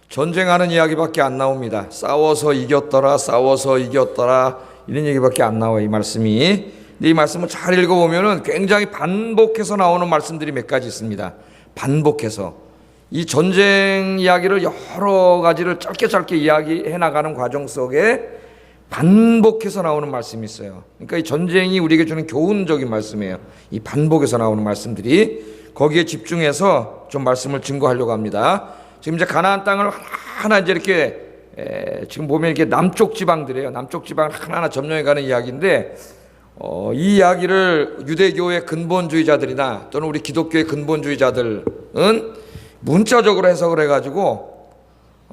전쟁하는 이야기밖에 안 나옵니다. 싸워서 이겼더라, 싸워서 이겼더라, 이런 얘기밖에 안 나와요, 이 말씀이. 근데 이 말씀을 잘 읽어보면은 굉장히 반복해서 나오는 말씀들이 몇 가지 있습니다. 반복해서 이 전쟁 이야기를 여러 가지를 짧게 이야기해 나가는 과정 속에 반복해서 나오는 말씀이 있어요. 그러니까 이 전쟁이 우리에게 주는 교훈적인 말씀이에요. 이 반복해서 나오는 말씀들이, 거기에 집중해서 좀 말씀을 증거하려고 합니다. 지금 이제 가나안 땅을 하나 이제 이렇게 지금 보면 이렇게 남쪽 지방들이에요. 남쪽 지방을 하나하나 점령해가는 이야기인데, 이 이야기를 유대교의 근본주의자들이나 또는 우리 기독교의 근본주의자들은 문자적으로 해석을 해가지고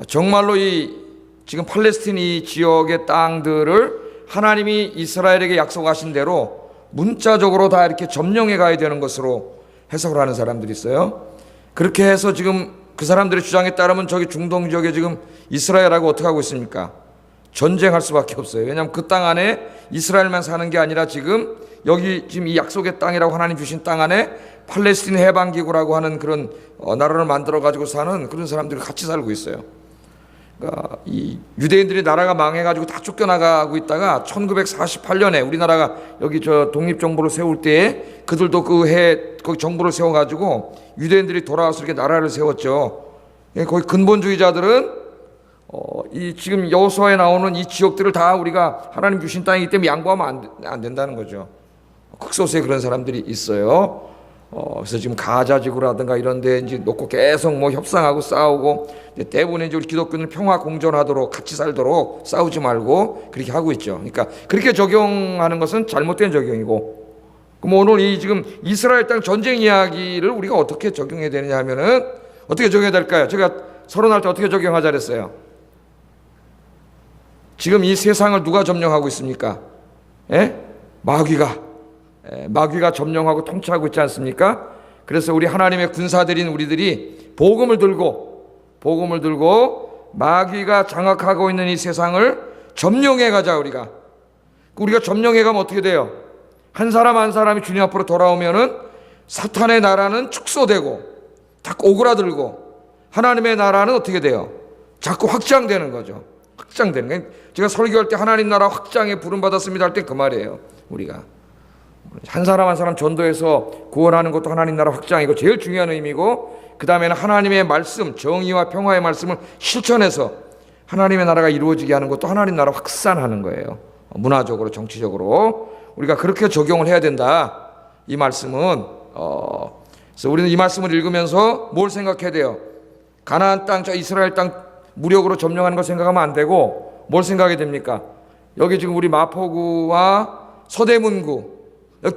정말로 이 지금 팔레스틴 이 지역의 땅들을 하나님이 이스라엘에게 약속하신 대로 문자적으로 다 이렇게 점령해 가야 되는 것으로 해석을 하는 사람들이 있어요. 그렇게 해서 지금 그 사람들의 주장에 따르면 저기 중동 지역에 지금 이스라엘하고 어떻게 하고 있습니까? 전쟁할 수밖에 없어요. 왜냐하면 그 땅 안에 이스라엘만 사는 게 아니라 지금 여기 지금 이 약속의 땅이라고 하나님 주신 땅 안에 팔레스틴 해방기구라고 하는 그런 나라를 만들어 가지고 사는 그런 사람들이 같이 살고 있어요. 그러니까 이 유대인들이 나라가 망해가지고 다 쫓겨나가고 있다가 1948년에 우리나라가 여기 저 독립정부를 세울 때에 그들도 그 해 거기 정부를 세워가지고 유대인들이 돌아와서 이렇게 나라를 세웠죠. 거기 근본주의자들은 이 지금 여호수아에 나오는 이 지역들을 다 우리가 하나님 주신 땅이기 때문에 양보하면 안 된다는 거죠. 극소수의 그런 사람들이 있어요. 그래서 지금 가자 지구라든가 이런 데 이제 놓고 계속 뭐 협상하고 싸우고, 대부분의 이제 우리 기독교는 평화 공존하도록 같이 살도록 싸우지 말고 그렇게 하고 있죠. 그러니까 그렇게 적용하는 것은 잘못된 적용이고, 그럼 오늘 이 지금 이스라엘 땅 전쟁 이야기를 우리가 어떻게 적용해야 되느냐 하면은 어떻게 적용해야 될까요? 제가 서론할 때 어떻게 적용하자 그랬어요? 지금 이 세상을 누가 점령하고 있습니까? 마귀가 점령하고 통치하고 있지 않습니까? 그래서 우리 하나님의 군사들인 우리들이 복음을 들고 마귀가 장악하고 있는 이 세상을 점령해 가자. 우리가 점령해 가면 어떻게 돼요? 한 사람 한 사람이 주님 앞으로 돌아오면은 사탄의 나라는 축소되고 자꾸 오그라들고, 하나님의 나라는 어떻게 돼요? 자꾸 확장되는 거죠. 확장되는 거예요. 제가 설교할 때 하나님 나라 확장에 부름받았습니다 할 때 그 말이에요. 우리가 한 사람 한 사람 전도해서 구원하는 것도 하나님 나라 확장이고 제일 중요한 의미고, 그 다음에는 하나님의 말씀, 정의와 평화의 말씀을 실천해서 하나님의 나라가 이루어지게 하는 것도 하나님 나라 확산하는 거예요. 문화적으로, 정치적으로 우리가 그렇게 적용을 해야 된다. 이 말씀은 그래서 우리는 이 말씀을 읽으면서 뭘 생각해야 돼요? 가나안 땅, 저 이스라엘 땅 무력으로 점령하는 걸 생각하면 안 되고 뭘 생각해야 됩니까? 여기 지금 우리 마포구와 서대문구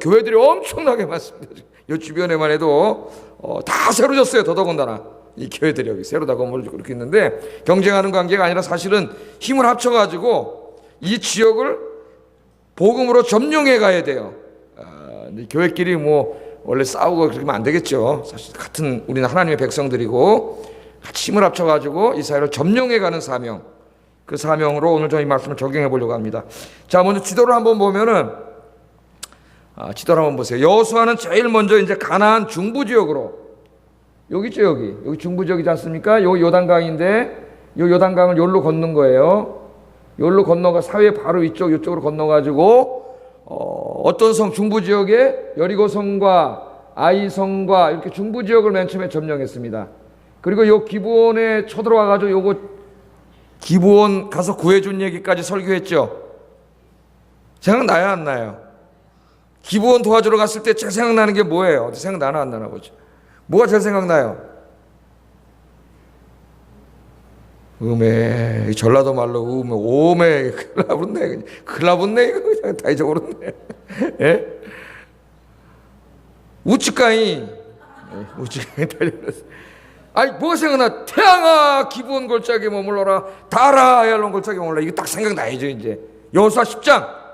교회들이 엄청나게 많습니다. 이 주변에만 해도 다 새로 졌어요. 더더군다나 이 교회들이 여기 새로 다 건물을 그렇게 있는데, 경쟁하는 관계가 아니라 사실은 힘을 합쳐가지고 이 지역을 복음으로 점령해 가야 돼요. 교회끼리 뭐 원래 싸우고 그러면 안 되겠죠. 사실 같은 우리는 하나님의 백성들이고 같이 힘을 합쳐가지고 이 사회를 점령해 가는 사명, 그 사명으로 오늘 저희 말씀을 적용해 보려고 합니다. 자, 먼저 지도를 한번 보면은 지도를 한번 보세요. 여호수아는 제일 먼저 이제 가나안 중부 지역으로, 여기 있죠, 여기 중부 지역이지 않습니까? 요 요단강인데 요 요단강을 요로 건넌 거예요. 요로 건너가 사회 바로 이쪽으로 건너가지고 어떤 성, 중부 지역에 여리고성과 아이성과 이렇게 중부 지역을 맨 처음에 점령했습니다. 그리고 요 기브온에 쳐들어와가지고 요거 기브온 가서 구해준 얘기까지 설교했죠. 생각나요, 안 나요? 기브온 도와주러 갔을 때 제일 생각나는 게 뭐예요? 어디 생각나나 안 나나 보죠. 뭐가 제일 생각나요? 전라도 말로 오메, 큰일 나붙네, 이거 그냥 다 잊어버렸네. 예? 우측강이 달려버렸어. 아니, 뭐가 생각나? 태양아, 기브온 골짜기에 머물러라. 달아, 아얄론 골짜기에 머물러라. 이거 딱 생각나야죠, 이제. 여호수아 10장.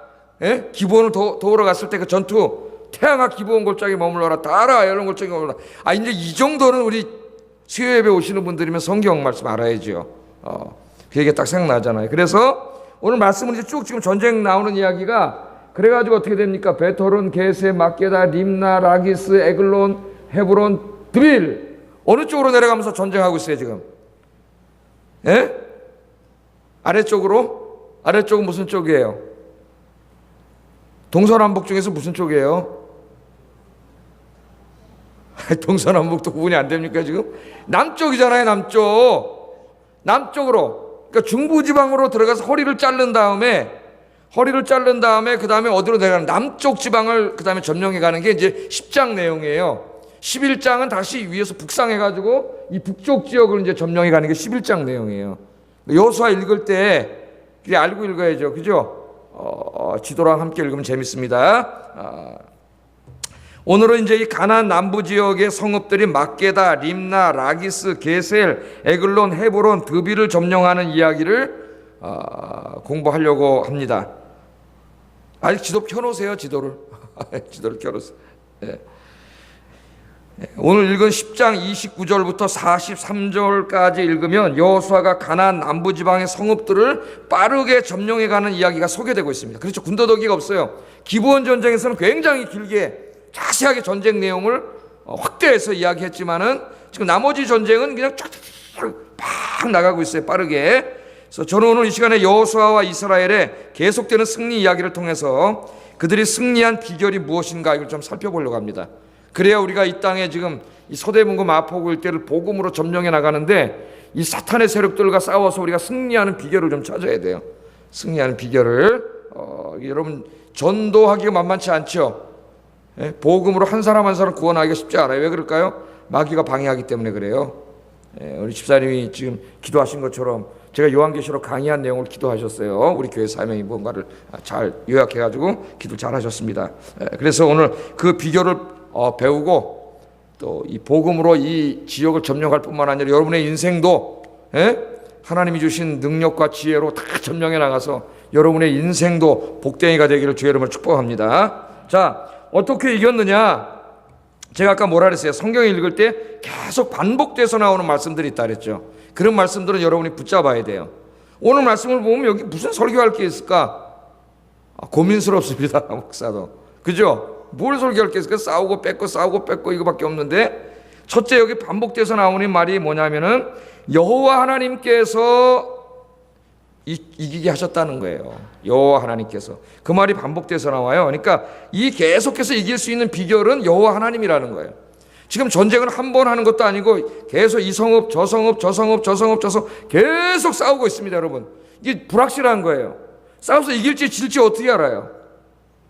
기브온을 도우러 갔을 때 그 전투, 태양아 기브온 골짜기에 머물러라. 달아, 아얄론 골짜기에 머물러라. 이제 이 정도는 우리 수요예배 오시는 분들이면 성경 말씀 알아야죠. 그 얘기가 딱 생각나잖아요. 그래서 오늘 말씀은 이제 쭉 지금 전쟁 나오는 이야기가, 그래가지고 어떻게 됩니까? 베토론, 게세, 막게다, 림나, 라기스, 에글론, 헤브론, 드빌, 어느 쪽으로 내려가면서 전쟁하고 있어요 지금? 예? 아래쪽으로? 아래쪽은 무슨 쪽이에요? 동서남북 중에서 무슨 쪽이에요? 동서남북도 구분이 안 됩니까 지금? 남쪽이잖아요. 남쪽으로. 그러니까 중부지방으로 들어가서 허리를 자른 다음에 그 다음에 어디로 내려가는 남쪽 지방을 그 다음에 점령해 가는 게 이제 10장 내용이에요. 11장은 다시 위에서 북상해가지고 이 북쪽 지역을 이제 점령해 가는 게 11장 내용이에요. 여호수아 읽을 때 그게 알고 읽어야죠. 그죠? 지도랑 함께 읽으면 재밌습니다. 오늘은 이제 이 가나안 남부 지역의 성읍들이 막게다, 림나, 라기스, 게셀, 에글론, 헤브론, 드비를 점령하는 이야기를 공부하려고 합니다. 아직 지도 켜놓으세요. 지도를 켜놓으세요. 네. 오늘 읽은 10장 29절부터 43절까지 읽으면 여호수아가 가나안 남부지방의 성읍들을 빠르게 점령해가는 이야기가 소개되고 있습니다. 그렇죠. 군더더기가 없어요. 기브온 전쟁에서는 굉장히 길게 자세하게 전쟁 내용을 확대해서 이야기했지만은 지금 나머지 전쟁은 그냥 쫙쫙 팍 나가고 있어요. 빠르게. 그래서 저는 오늘 이 시간에 여호수아와 이스라엘의 계속되는 승리 이야기를 통해서 그들이 승리한 비결이 무엇인가 이걸 좀 살펴보려고 합니다. 그래야 우리가 이 땅에 지금 이 서대문과 마포구 일대를 복음으로 점령해 나가는데 이 사탄의 세력들과 싸워서 우리가 승리하는 비결을 좀 찾아야 돼요. 승리하는 비결을 여러분 전도하기가 만만치 않죠. 예? 복음으로 한 사람 한 사람 구원하기가 쉽지 않아요. 왜 그럴까요? 마귀가 방해하기 때문에 그래요. 예, 우리 집사님이 지금 기도하신 것처럼 제가 요한계시록 강의한 내용을 기도하셨어요. 우리 교회 사명이 뭔가를 잘 요약해가지고 기도 잘 하셨습니다. 예, 그래서 오늘 그 비결을 배우고 또 이 복음으로 이 지역을 점령할 뿐만 아니라 여러분의 인생도 하나님이 주신 능력과 지혜로 다 점령해 나가서 여러분의 인생도 복댕이가 되기를 주의 이름으로 축복합니다. 자, 어떻게 이겼느냐? 제가 아까 뭐라 그랬어요? 성경 읽을 때 계속 반복돼서 나오는 말씀들이 있다 그랬죠. 그런 말씀들은 여러분이 붙잡아야 돼요. 오늘 말씀을 보면 여기 무슨 설교할 게 있을까? 고민스럽습니다. 목사도. 그죠? 뭘 설교할 게 있을까? 싸우고 뺏고 이거밖에 없는데, 첫째 여기 반복돼서 나오는 말이 뭐냐면은 여호와 하나님께서 이기게 하셨다는 거예요. 여호와 하나님께서. 그 말이 반복돼서 나와요. 그러니까 이 계속해서 이길 수 있는 비결은 여호와 하나님이라는 거예요. 지금 전쟁을 한 번 하는 것도 아니고 계속 이 성읍 저 성읍 계속 싸우고 있습니다. 여러분, 이게 불확실한 거예요. 싸워서 이길지 질지 어떻게 알아요?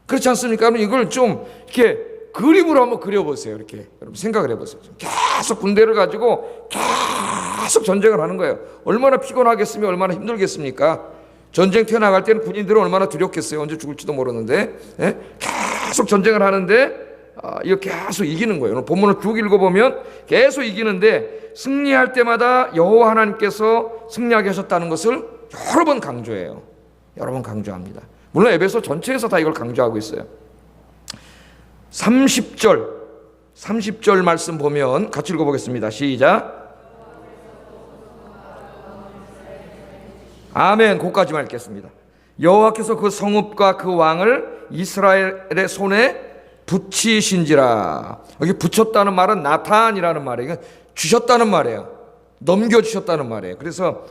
그렇지 않습니까? 이걸 좀 이렇게 그림으로 한번 그려보세요. 이렇게 여러분 생각을 해보세요. 계속 군대를 가지고 계속 전쟁을 하는 거예요. 얼마나 피곤하겠으며 얼마나 힘들겠습니까? 전쟁터에 나갈 때는 군인들은 얼마나 두렵겠어요. 언제 죽을지도 모르는데 계속 전쟁을 하는데 이거 계속 이기는 거예요. 오늘 본문을 쭉 읽어보면 계속 이기는데 승리할 때마다 여호와 하나님께서 승리하게 하셨다는 것을 여러 번 강조해요. 여러 번 강조합니다. 물론 에베소 전체에서 다 이걸 강조하고 있어요. 30절 말씀 보면 같이 읽어보겠습니다. 시작. 아멘. 거기까지만 읽겠습니다. 여호와께서 그 성읍과 그 왕을 이스라엘의 손에 붙이신지라. 여기 붙였다는 말은 나탄이라는 말이에요. 주셨다는 말이에요. 넘겨주셨다는 말이에요. 그래서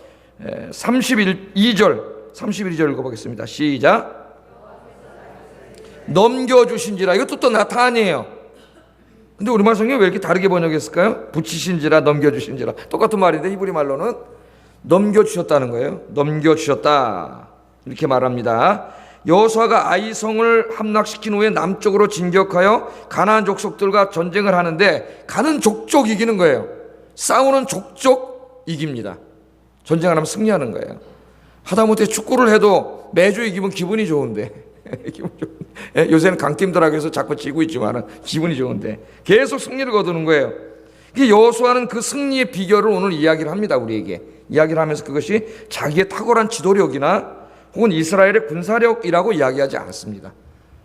31절 읽어보겠습니다. 시작. 넘겨주신지라. 이것도 또 나탄이에요. 근데 우리말 성경이 왜 이렇게 다르게 번역했을까요? 붙이신지라, 넘겨주신지라. 똑같은 말인데 히브리 말로는 넘겨주셨다는 거예요. 넘겨주셨다 이렇게 말합니다. 여호수아가 아이성을 함락시킨 후에 남쪽으로 진격하여 가나안 족속들과 전쟁을 하는데 가는 족족 이기는 거예요. 싸우는 족족 이깁니다. 전쟁을 하면 승리하는 거예요. 하다못해 축구를 해도 매주 이기면 기분이 좋은데 요새는 강팀들하고 해서 자꾸 지고 있지만 기분이 좋은데 계속 승리를 거두는 거예요. 여호수아는 그 승리의 비결을 오늘 이야기를 합니다. 우리에게 이야기를 하면서 그것이 자기의 탁월한 지도력이나 혹은 이스라엘의 군사력이라고 이야기하지 않았습니다.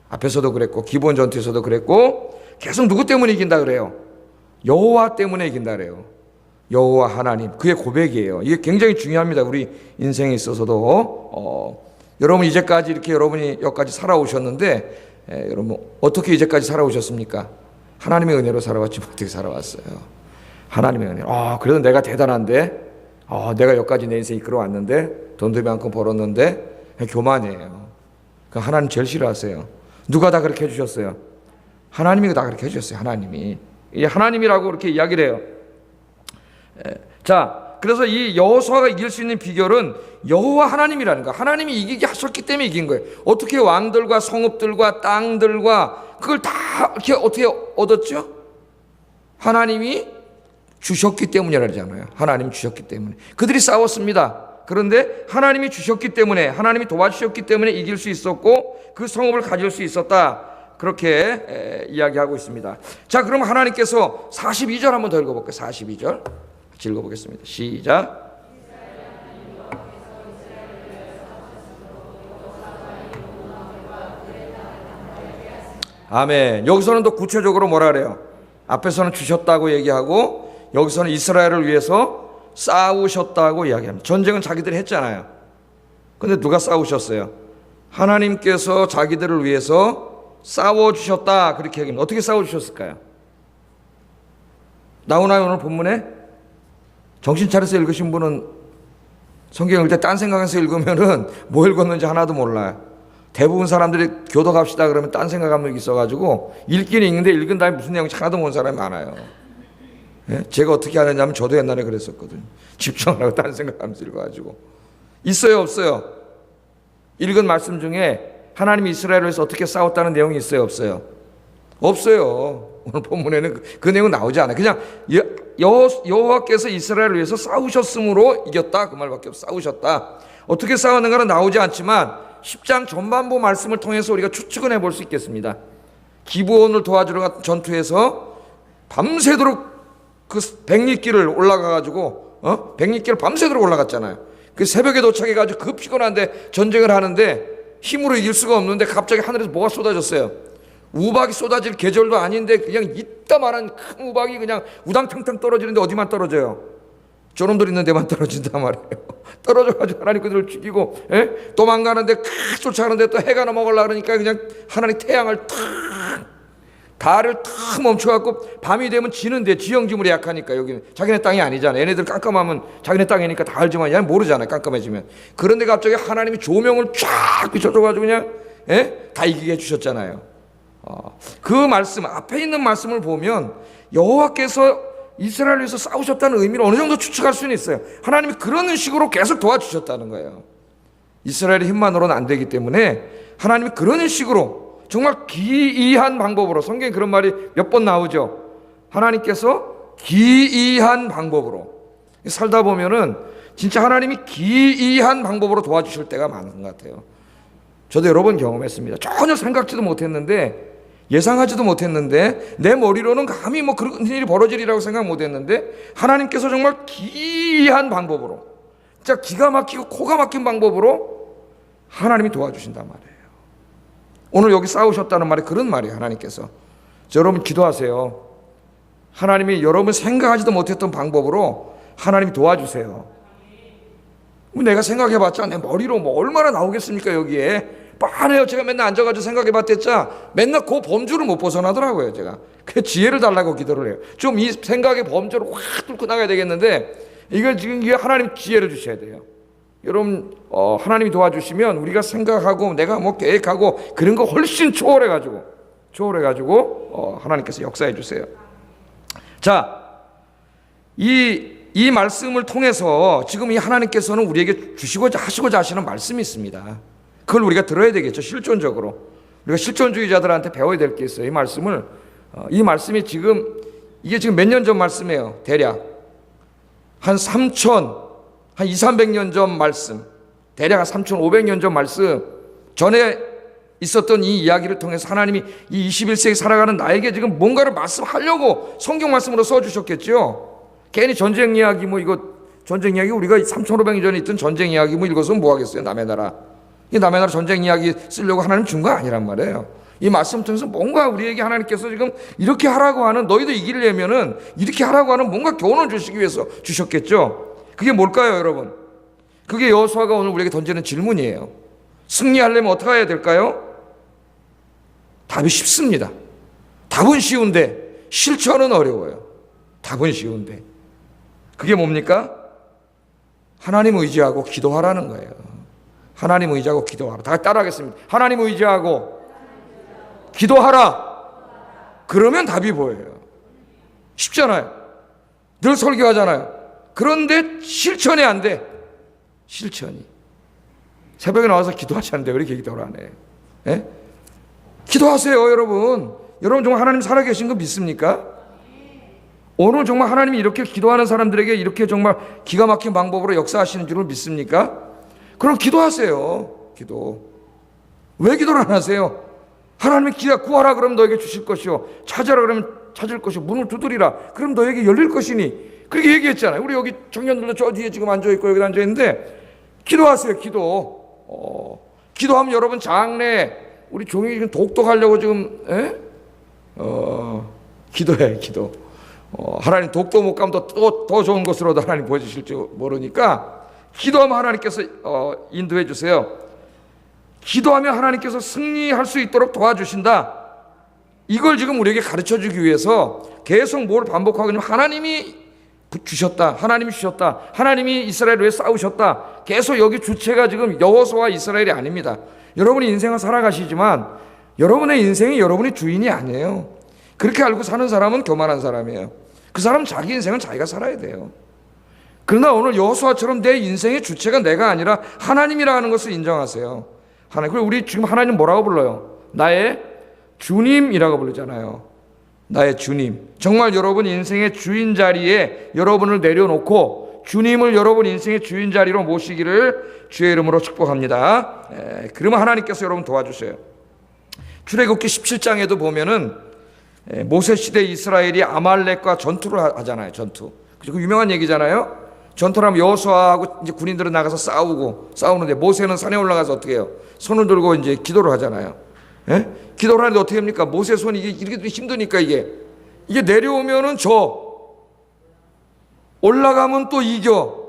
앞에서도 그랬고 기본 전투에서도 그랬고 계속 누구 때문에 이긴다 그래요? 여호와 때문에 이긴다 그래요. 여호와 하나님, 그의 고백이에요. 이게 굉장히 중요합니다. 우리 인생에 있어서도 여러분 이제까지 이렇게 여러분이 여기까지 살아오셨는데 여러분 어떻게 이제까지 살아오셨습니까? 하나님의 은혜로 살아왔지 어떻게 살아왔어요? 하나님의 은혜로. 그래도 내가 대단한데 내가 여기까지 내 인생 이끌어 왔는데 돈도 많고 벌었는데 교만이에요. 그 하나님 제일 싫어하세요. 누가 다 그렇게 해주셨어요? 하나님이 다 그렇게 해주셨어요. 하나님이. 이 하나님이라고 이렇게 이야기를 해요. 자, 그래서 이 여호수아가 이길 수 있는 비결은 여호와 하나님이라는 거. 하나님이 이기게 하셨기 때문에 이긴 거예요. 어떻게 왕들과 성읍들과 땅들과 그걸 다 이렇게 어떻게 얻었죠? 하나님이 주셨기 때문이라잖아요. 하나님이 주셨기 때문에. 그들이 싸웠습니다. 그런데 하나님이 주셨기 때문에, 하나님이 도와주셨기 때문에 이길 수 있었고 그 성읍을 가질 수 있었다. 그렇게 이야기하고 있습니다. 자, 그럼 하나님께서 42절 한번 더 읽어볼게요. 42절 같이 읽어보겠습니다. 시작. 아멘. 여기서는 또 구체적으로 뭐라 그래요? 앞에서는 주셨다고 얘기하고 여기서는 이스라엘을 위해서 싸우셨다고 이야기합니다. 전쟁은 자기들이 했잖아요. 근데 누가 싸우셨어요? 하나님께서 자기들을 위해서 싸워주셨다. 그렇게 얘기합니다. 어떻게 싸워주셨을까요? 나오나요? 오늘 본문에? 정신 차려서 읽으신 분은 성경 읽을 때 딴 생각해서 읽으면은 뭐 읽었는지 하나도 몰라요. 대부분 사람들이 교도 갑시다 그러면 딴 생각하는 게 있어가지고 읽기는 읽는데 읽은 다음에 무슨 내용인지 하나도 모르는 사람이 많아요. 예? 제가 어떻게 하느냐 하면 저도 옛날에 그랬었거든요. 집중하라고 딴 생각하면서 읽어가지고. 있어요, 없어요? 읽은 말씀 중에 하나님이 이스라엘을 위해서 어떻게 싸웠다는 내용이 있어요, 없어요? 없어요. 오늘 본문에는 그 내용은 나오지 않아요. 그냥 여호와께서 이스라엘을 위해서 싸우셨으므로 이겼다. 그 말밖에 없어요. 싸우셨다. 어떻게 싸웠는가는 나오지 않지만 10장 전반부 말씀을 통해서 우리가 추측은 해볼 수 있겠습니다. 기브온을 도와주러 갔던 전투에서 밤새도록 그 백리길을 올라가가지고 백리길을 밤새도록 올라갔잖아요. 그 새벽에 도착해가지고 그 피곤한데 전쟁을 하는데 힘으로 이길 수가 없는데 갑자기 하늘에서 뭐가 쏟아졌어요. 우박이 쏟아질 계절도 아닌데 그냥 이따만한 큰 우박이 그냥 우당탕탕 떨어지는데 어디만 떨어져요? 저놈들 있는 데만 떨어진단 말이에요. 떨어져가지고 하나님 그들을 죽이고 도망가는데 쫓아가는데 또 해가 넘어가려고 그러니까 그냥 하나님 태양을 탁 달을 탁 멈춰갖고 밤이 되면 지는데 지형지물이 약하니까 여기는 자기네 땅이 아니잖아. 얘네들 깜깜하면 자기네 땅이니까 다 알지만 얘는 모르잖아요. 깜깜해지면. 그런데 갑자기 하나님이 조명을 쫙 비춰줘가지고 그냥 다 이기게 해주셨잖아요. 그 말씀 앞에 있는 말씀을 보면 여호와께서 이스라엘을 위해서 싸우셨다는 의미를 어느 정도 추측할 수는 있어요. 하나님이 그런 식으로 계속 도와주셨다는 거예요. 이스라엘의 힘만으로는 안 되기 때문에 하나님이 그런 식으로 정말 기이한 방법으로, 성경에 그런 말이 몇 번 나오죠. 하나님께서 기이한 방법으로 살다 보면은 진짜 하나님이 기이한 방법으로 도와주실 때가 많은 것 같아요. 저도 여러 번 경험했습니다. 전혀 생각지도 못했는데, 예상하지도 못했는데, 내 머리로는 감히 뭐 그런 일이 벌어지리라고 생각 못했는데 하나님께서 정말 기이한 방법으로, 진짜 기가 막히고 코가 막힌 방법으로 하나님이 도와주신단 말이에요. 오늘 여기 싸우셨다는 말이 그런 말이에요. 하나님께서. 여러분 기도하세요. 하나님이 여러분 생각하지도 못했던 방법으로 하나님이 도와주세요. 내가 생각해봤자 내 머리로 뭐 얼마나 나오겠습니까? 여기에 뻔해요. 제가 맨날 앉아가지고 생각해봤댔자 맨날 그 범주를 못 벗어나더라고요. 제가 그 지혜를 달라고 기도를 해요. 좀 이 생각의 범주를 확 뚫고 나가야 되겠는데, 이걸 지금 하나님 지혜를 주셔야 돼요. 여러분 하나님이 도와주시면 우리가 생각하고 내가 뭐 계획하고 그런 거 훨씬 초월해가지고 하나님께서 역사해 주세요. 자, 이 말씀을 통해서 지금 이 하나님께서는 우리에게 주시고자 하시고자 하시는 말씀이 있습니다. 그걸 우리가 들어야 되겠죠. 실존적으로 우리가 실존주의자들한테 배워야 될 게 있어요. 이 말씀이 이게 지금 몇 년 전 말씀이에요. 대략 한 2,300년 전 말씀, 대략 한 3,500년 전 말씀 전에 있었던 이 이야기를 통해서 하나님이 이 21세기 살아가는 나에게 지금 뭔가를 말씀하려고 성경 말씀으로 써주셨겠죠. 괜히 전쟁 이야기 전쟁 이야기 우리가 3,500년 전에 있던 전쟁 이야기 읽어서 뭐 하겠어요. 남의 나라. 이 남의 나라 전쟁 이야기 쓰려고 하나님 준 거 아니란 말이에요. 이 말씀 통해서 뭔가 우리에게 하나님께서 지금 이렇게 하라고 하는, 너희도 이기려면은 이렇게 하라고 하는 뭔가 교훈을 주시기 위해서 주셨겠죠. 그게 뭘까요, 여러분? 그게 여호수아가 오늘 우리에게 던지는 질문이에요. 승리하려면 어떻게 해야 될까요? 답이 쉽습니다. 답은 쉬운데 실천은 어려워요. 답은 쉬운데 그게 뭡니까? 하나님 의지하고 기도하라는 거예요. 하나님 의지하고 기도하라. 다 따라하겠습니다. 하나님 의지하고 기도하라. 그러면 답이 보여요. 쉽잖아요. 늘 설교하잖아요. 그런데 실천이 안 돼. 실천이. 새벽에 나와서 기도하지 않는데 왜 이렇게 기도를 안 해? 예? 기도하세요, 여러분. 여러분 정말 하나님 살아계신 거 믿습니까? 오늘 정말 하나님이 이렇게 기도하는 사람들에게 이렇게 정말 기가 막힌 방법으로 역사하시는 줄을 믿습니까? 그럼 기도하세요. 기도. 왜 기도를 안 하세요? 하나님이 구하라 그러면 너에게 주실 것이요, 찾으라 그러면 찾을 것이요, 문을 두드리라 그럼 너에게 열릴 것이니, 그렇게 얘기했잖아요. 우리 여기 청년들도 저 뒤에 지금 앉아있고 여기 앉아있는데 기도하세요. 기도하면 여러분 장래 우리 종이 지금 독독하려고 지금 기도해. 기도. 하나님 독도 못 가면 더 좋은 것으로도 하나님 보여주실지 모르니까 기도하면 하나님께서 인도해 주세요. 기도하면 하나님께서 승리할 수 있도록 도와주신다. 이걸 지금 우리에게 가르쳐주기 위해서 계속 뭘 반복하고 있냐면 하나님이 주셨다. 하나님이 주셨다. 하나님이 이스라엘 위해 싸우셨다. 계속 여기 주체가 지금 여호수아와 이스라엘이 아닙니다. 여러분이 인생을 살아가시지만 여러분의 인생이 여러분이 주인이 아니에요. 그렇게 알고 사는 사람은 교만한 사람이에요. 그 사람은 자기 인생은 자기가 살아야 돼요. 그러나 오늘 여호수아처럼 내 인생의 주체가 내가 아니라 하나님이라는 것을 인정하세요. 하나님. 그리고 우리 지금 하나님 뭐라고 불러요? 나의 주님이라고 부르잖아요. 나의 주님. 정말 여러분 인생의 주인 자리에 여러분을 내려놓고 주님을 여러분 인생의 주인 자리로 모시기를 주의 이름으로 축복합니다. 그러면 하나님께서 여러분 도와주세요. 출애굽기 17장에도 보면은 모세 시대 이스라엘이 아말렉과 전투를 하잖아요. 전투. 그 유명한 얘기잖아요. 전투를 하면 여호수아하고 이제 군인들은 나가서 싸우는데 모세는 산에 올라가서 어떻게 해요? 손을 들고 이제 기도를 하잖아요. 예? 기도를 하는데 어떻게 합니까? 모세 손이 이렇게 힘드니까 이게 내려오면은 올라가면 또 이겨.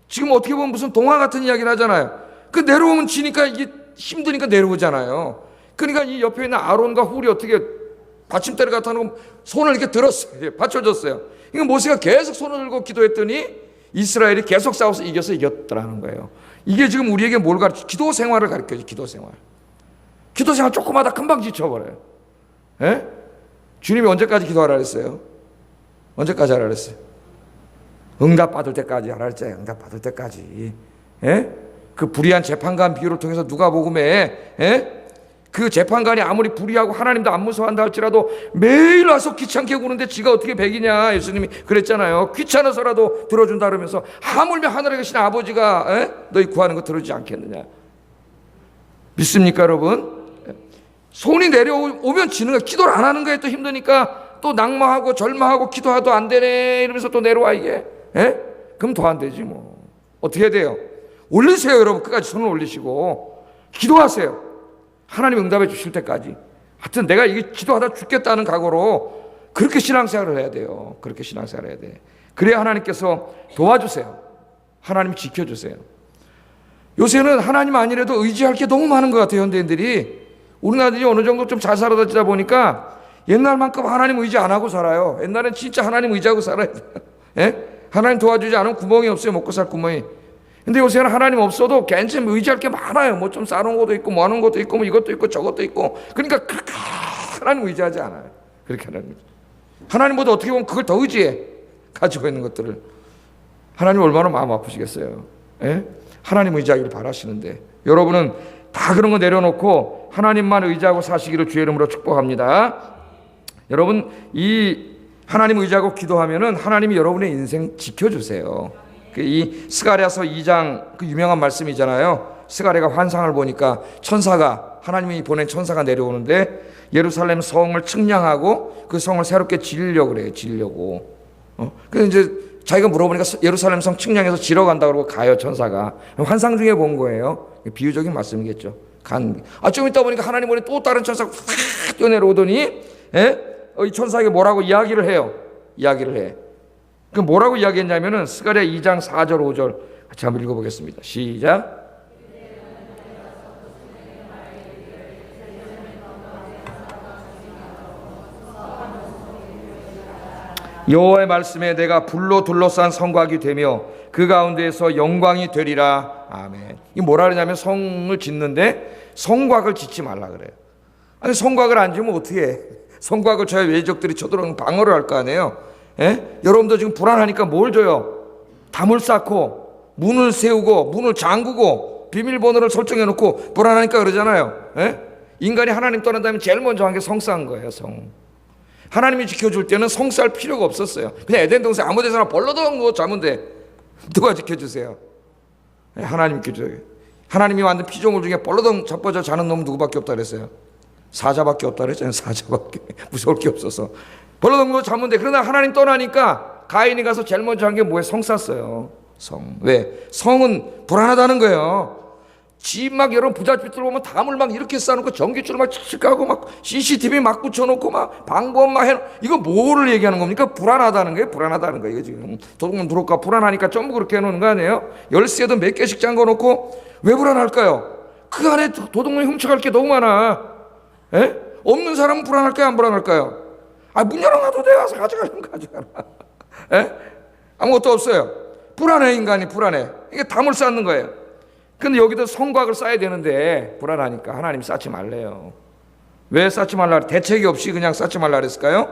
지금 어떻게 보면 무슨 동화 같은 이야기를 하잖아요. 그 내려오면 지니까 이게 힘드니까 내려오잖아요. 그러니까 이 옆에 있는 아론과 훌이 어떻게 받침대를 갖다 놓고 손을 이렇게 들었어요. 받쳐줬어요. 그러니까 모세가 계속 손을 들고 기도했더니 이스라엘이 계속 싸워서 이겨서 이겼더라는 거예요. 이게 지금 우리에게 뭘 가르쳐? 기도 생활을 가르쳐요. 기도 생활. 기도 생활 조금 하다 금방 지쳐버려요. 예? 주님이 언제까지 기도하라 그랬어요? 언제까지 하라 그랬어요? 응답 받을 때까지 하라 그랬죠. 응답 받을 때까지. 예? 그 불의한 재판관 비유를 통해서 누가복음에 그 재판관이 아무리 불의하고 하나님도 안 무서워한다 할지라도 매일 와서 귀찮게 구는데 지가 어떻게 백이냐, 예수님이 그랬잖아요. 귀찮아서라도 들어준다 그러면서 하물며 하늘에 계신 아버지가 너희 구하는 거 들어주지 않겠느냐. 믿습니까 여러분? 손이 내려오면 지는 거야. 기도를 안 하는 거에 또 힘드니까 또 낙마하고 절마하고 기도해도 안 되네 이러면서 또 내려와 이게. 그럼 더 안 되지 뭐. 어떻게 해야 돼요? 올리세요 여러분. 끝까지 손을 올리시고 기도하세요. 하나님 응답해 주실 때까지. 하여튼 내가 이게 기도하다 죽겠다는 각오로 그렇게 신앙생활을 해야 돼요. 그렇게 신앙생활을 해야 돼. 그래야 하나님께서 도와주세요. 하나님 지켜주세요. 요새는 하나님 아니라도 의지할 게 너무 많은 것 같아요. 현대인들이. 우리나라들이 어느 정도 좀 잘 살아다 보니까 옛날만큼 하나님 의지 안 하고 살아요. 옛날엔 진짜 하나님 의지하고 살아야 돼요. 하나님 도와주지 않으면 구멍이 없어요. 먹고 살 구멍이. 근데 요새는 하나님 없어도 괜찮으면 의지할 게 많아요. 뭐 좀 싸놓은 것도 있고 뭐 하는 것도 있고 뭐 이것도 있고 저것도 있고. 그러니까 하나님 의지하지 않아요. 그렇게 하나님보다 어떻게 보면 그걸 더 의지해. 가지고 있는 것들을. 하나님 얼마나 마음 아프시겠어요. 하나님 의지하기를 바라시는데 여러분은 다 그런 거 내려놓고 하나님만 의지하고 사시기를 주의 이름으로 축복합니다. 여러분 이 하나님 의지하고 기도하면은 하나님이 여러분의 인생 지켜주세요. 이 스가랴서 2장 그 유명한 말씀이잖아요. 스가랴가 환상을 보니까 천사가 하나님이 보낸 천사가 내려오는데 예루살렘 성을 측량하고 그 성을 새롭게 지으려고 그래요. 지으려고. 그래서 이제 자기가 물어보니까 예루살렘 성 측량해서 지러 간다고 그러고 가요. 천사가. 환상 중에 본 거예요. 비유적인 말씀이겠죠. 좀 있다 보니까 하나님 보니 또 다른 천사가 확 뛰어내려오더니 이 천사에게 뭐라고 이야기를 해요. 이야기를 해. 그 뭐라고 이야기했냐면은 스가랴 2장 4절 5절 같이 한번 읽어보겠습니다. 시작. 여호와의 말씀에 내가 불로 둘러싼 성곽이 되며 그 가운데에서 영광이 되리라. 아멘. 이 뭐라 그러냐면 성을 짓는데 성곽을 짓지 말라 그래요. 아니 성곽을 안 지으면 어떻게 해? 성곽을 쳐야 외적들이 쳐들어오는 방어를 할 거 아니에요. 예? 여러분도 지금 불안하니까 뭘 줘요? 담을 쌓고 문을 세우고 문을 잠그고 비밀번호를 설정해 놓고 불안하니까 그러잖아요. 예? 인간이 하나님 떠난 다음에 제일 먼저 한 게 성 쌓은 거예요. 성. 하나님이 지켜줄 때는 성 쌓을 필요가 없었어요. 그냥 에덴 동산 아무 데서나 벌러덩 누워 자면 돼. 누가 지켜주세요? 예, 하나님 지켜줘요. 하나님이 만든 피조물 중에 벌러덩 자빠져 자는 놈 누구밖에 없다 그랬어요? 사자밖에 없다 그랬잖아요. 사자밖에. 무서울 게 없어서 벌러덩 누워 자면 돼. 그러나 하나님 떠나니까 가인이 가서 제일 먼저 한 게 뭐예요? 성 쌌어요. 성. 왜? 성은 불안하다는 거예요. 집 막 여러분 부잣집들 보면 담을 막 이렇게 쌓아놓고 전기줄 막 칙칙 까고 막 CCTV 막 붙여놓고 막 방범 막 해놓고 이거 뭐를 얘기하는 겁니까? 불안하다는 거예요. 불안하다는 거예요. 지금 도둑놈 들어올까 불안하니까 전부 그렇게 해놓는 거 아니에요? 열쇠도 몇 개씩 잠궈놓고 왜 불안할까요? 그 안에 도둑놈이 훔쳐갈 게 너무 많아. 에? 없는 사람은 불안할까요? 안 불안할까요? 아, 문 열어놔도 돼. 와서 가져가면 가져가라. 에? 아무것도 없어요. 불안해. 인간이 불안해. 이게 담을 쌓는 거예요. 근데 여기도 성곽을 쌓아야 되는데 불안하니까 하나님 쌓지 말래요. 왜 쌓지 말라? 대책이 없이 그냥 쌓지 말라 그랬을까요?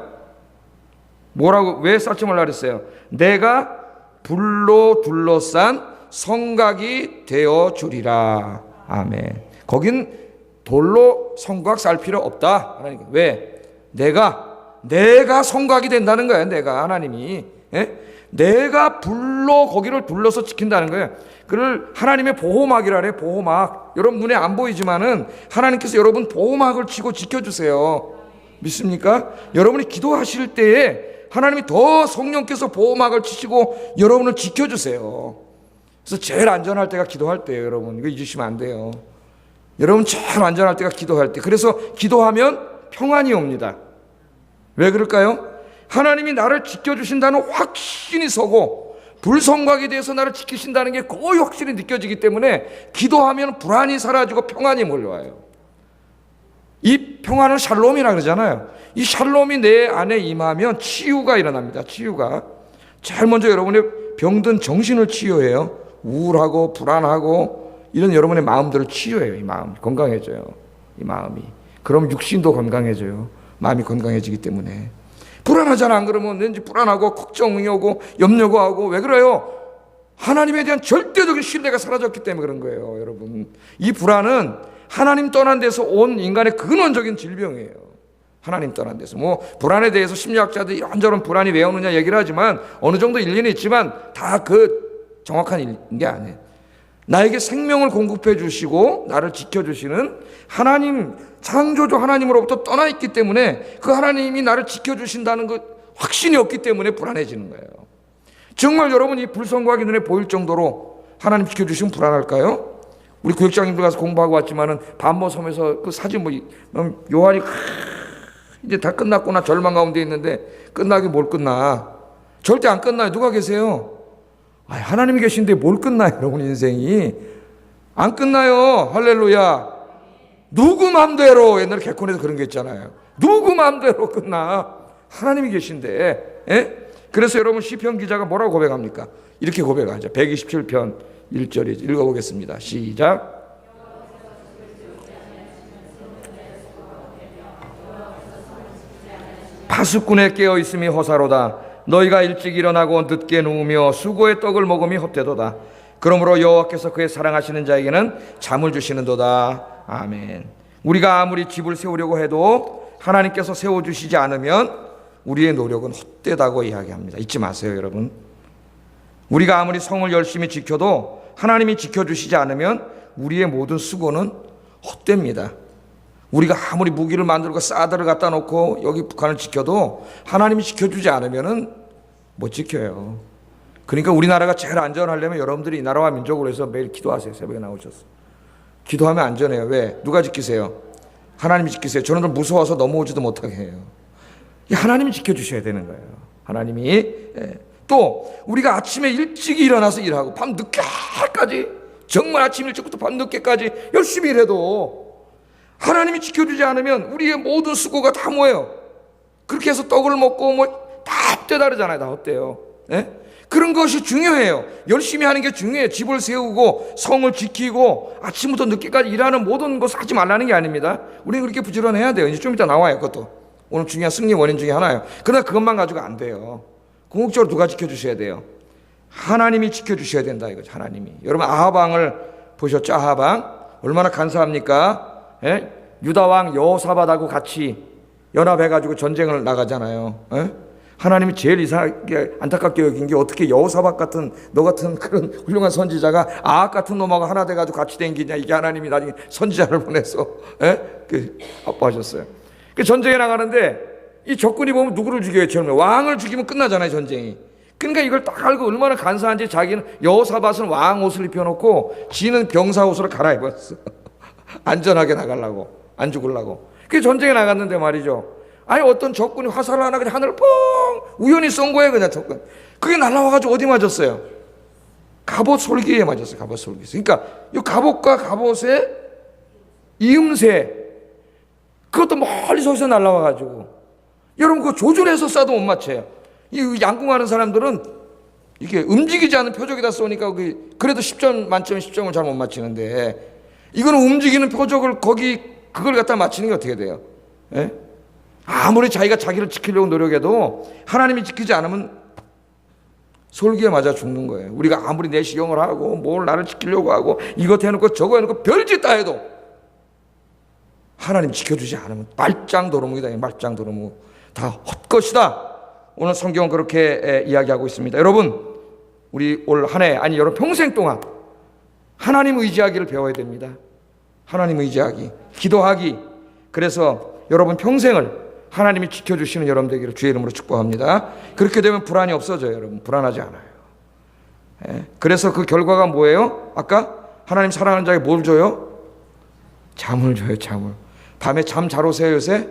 뭐라고? 왜 쌓지 말라 그랬어요? 내가 불로 둘러싼 성곽이 되어 주리라. 아멘. 거긴 돌로 성곽 쌓을 필요 없다. 하나님. 왜? 내가 성곽이 된다는 거예요. 내가 하나님이. 예? 내가 불로 거기를 둘러서 지킨다는 거예요. 그를 하나님의 보호막이라 그래요. 보호막. 여러분 눈에 안 보이지만은 하나님께서 여러분 보호막을 치고 지켜주세요. 믿습니까? 여러분이 기도하실 때에 하나님이 더 성령께서 보호막을 치시고 여러분을 지켜주세요. 그래서 제일 안전할 때가 기도할 때예요. 여러분 이거 잊으시면 안 돼요. 여러분 제일 안전할 때가 기도할 때. 그래서 기도하면 평안이 옵니다. 왜 그럴까요? 하나님이 나를 지켜주신다는 확신이 서고 불성곽에 대해서 나를 지키신다는 게 거의 확실히 느껴지기 때문에 기도하면 불안이 사라지고 평안이 몰려와요. 이 평안을 샬롬이라 그러잖아요. 이 샬롬이 내 안에 임하면 치유가 일어납니다. 치유가. 제일 먼저 여러분의 병든 정신을 치유해요. 우울하고 불안하고 이런 여러분의 마음들을 치유해요. 이 마음 건강해져요. 이 마음이. 그럼 육신도 건강해져요. 마음이 건강해지기 때문에. 불안하잖아. 안 그러면 왠지 불안하고 걱정이 오고 염려가 하고. 왜 그래요? 하나님에 대한 절대적인 신뢰가 사라졌기 때문에 그런 거예요. 여러분 이 불안은 하나님 떠난 데서 온 인간의 근원적인 질병이에요. 하나님 떠난 데서. 뭐 불안에 대해서 심리학자들이 이런저런 불안이 왜 오느냐 얘기를 하지만 어느 정도 일리는 있지만 다 그 정확한 게 아니에요. 나에게 생명을 공급해 주시고 나를 지켜주시는 하나님, 창조주 하나님으로부터 떠나 있기 때문에 그 하나님이 나를 지켜주신다는 그 확신이 없기 때문에 불안해지는 거예요. 정말 여러분 이 불성곽이 눈에 보일 정도로 하나님 지켜주시면 불안할까요? 우리 구역장님들 가서 공부하고 왔지만은 반모섬에서 그 사진 요한이 이제 다 끝났구나 절망 가운데 있는데 끝나기 뭘 끝나? 절대 안 끝나요. 누가 계세요? 하나님이 계신데 뭘 끝나요? 여러분 인생이 안 끝나요. 할렐루야. 누구 맘대로 옛날에 개콘에서 그런 게 있잖아요. 누구 맘대로 끝나? 하나님이 계신데. 예? 그래서 여러분 시편 기자가 뭐라고 고백합니까? 이렇게 고백하죠. 127편 1절이 읽어보겠습니다. 시작. 파수꾼에 깨어 있음이 허사로다. 너희가 일찍 일어나고 늦게 누우며 수고의 떡을 먹음이 헛되도다. 그러므로 여호와께서 그의 사랑하시는 자에게는 잠을 주시는도다. 아멘. 우리가 아무리 집을 세우려고 해도 하나님께서 세워주시지 않으면 우리의 노력은 헛되다고 이야기합니다. 잊지 마세요, 여러분. 우리가 아무리 성을 열심히 지켜도 하나님이 지켜주시지 않으면 우리의 모든 수고는 헛됩니다. 우리가 아무리 무기를 만들고 사드를 갖다 놓고 여기 북한을 지켜도 하나님이 지켜주지 않으면 못 지켜요. 그러니까 우리나라가 제일 안전하려면 여러분들이 이 나라와 민족으로 해서 매일 기도하세요. 새벽에 나오셔서 기도하면 안전해요. 왜? 누가 지키세요? 하나님이 지키세요. 저는 무서워서 넘어오지도 못하게 해요. 하나님이 지켜주셔야 되는 거예요. 하나님이. 또 우리가 아침에 일찍 일어나서 일하고 밤 늦게까지, 정말 아침 일찍부터 밤 늦게까지 열심히 일해도 하나님이 지켜주지 않으면 우리의 모든 수고가 다 뭐예요? 그렇게 해서 떡을 먹고 뭐 다 헛되다르잖아요. 다 헛돼요. 예? 그런 것이 중요해요. 열심히 하는 게 중요해요. 집을 세우고 성을 지키고 아침부터 늦게까지 일하는 모든 것을 하지 말라는 게 아닙니다. 우리는 그렇게 부지런해야 돼요. 이제 좀 이따 나와요. 그것도 오늘 중요한 승리 원인 중에 하나예요. 그러나 그것만 가지고 안 돼요. 궁극적으로 누가 지켜주셔야 돼요? 하나님이 지켜주셔야 된다 이거죠. 하나님이. 여러분 아합 왕을 보셨죠? 아합 왕 얼마나 간사합니까? 예? 유다 왕 여호사밧하고 같이 연합해가지고 전쟁을 나가잖아요. 예? 하나님이 제일 이상하게 안타깝게 여긴 게 어떻게 여호사밧 같은 너 같은 그런 훌륭한 선지자가 아합 같은 놈하고 하나 돼가지고 같이 댕기냐. 이게 하나님이 나중에 선지자를 보내서 아파하셨어요. 그 전쟁에 나가는데 이 적군이 보면 누구를 죽여요? 처음에 왕을 죽이면 끝나잖아요 전쟁이. 그러니까 이걸 딱 알고 얼마나 간사한지 자기는 여호사밧은 왕 옷을 입혀놓고 지는 병사 옷으로 갈아입었어. 안전하게 나가려고 안 죽으려고. 그 전쟁에 나갔는데 말이죠. 아니 어떤 적군이 화살을 하나 그냥 하늘을 뻥 우연히 쏜 거예요. 그냥 적군. 그게 날아와가지고 어디 맞았어요? 갑옷 솔기에 맞았어요. 갑옷 솔기. 그러니까 이 갑옷과 갑옷의 이음새 그것도 멀리서 날아와가지고 여러분 그거 조준해서 쏴도 못 맞춰요. 이 양궁하는 사람들은 이게 움직이지 않는 표적에다 쏘니까 그래도 10점 만점에 10점을 잘 못 맞히는데 이거는 움직이는 표적을 그걸 갖다 맞히는 게 어떻게 돼요? 예? 아무리 자기가 자기를 지키려고 노력해도 하나님이 지키지 않으면 솔기에 맞아 죽는 거예요. 우리가 아무리 내시경을 하고 뭘 나를 지키려고 하고 이것 해놓고 저거 해놓고 별짓 다 해도 하나님 지켜주지 않으면 말짱도루묵이다. 말짱도루묵. 다 헛것이다. 오늘 성경은 그렇게 이야기하고 있습니다. 여러분 우리 올 한 해 아니 여러분 평생 동안 하나님 의지하기를 배워야 됩니다. 하나님 의지하기, 기도하기. 그래서 여러분 평생을 하나님이 지켜주시는 여러분 되기를 주의 이름으로 축복합니다. 그렇게 되면 불안이 없어져요. 여러분 불안하지 않아요. 그래서 그 결과가 뭐예요? 아까 하나님 사랑하는 자에게 뭘 줘요? 잠을 줘요. 잠을. 밤에 잠 잘 오세요 요새?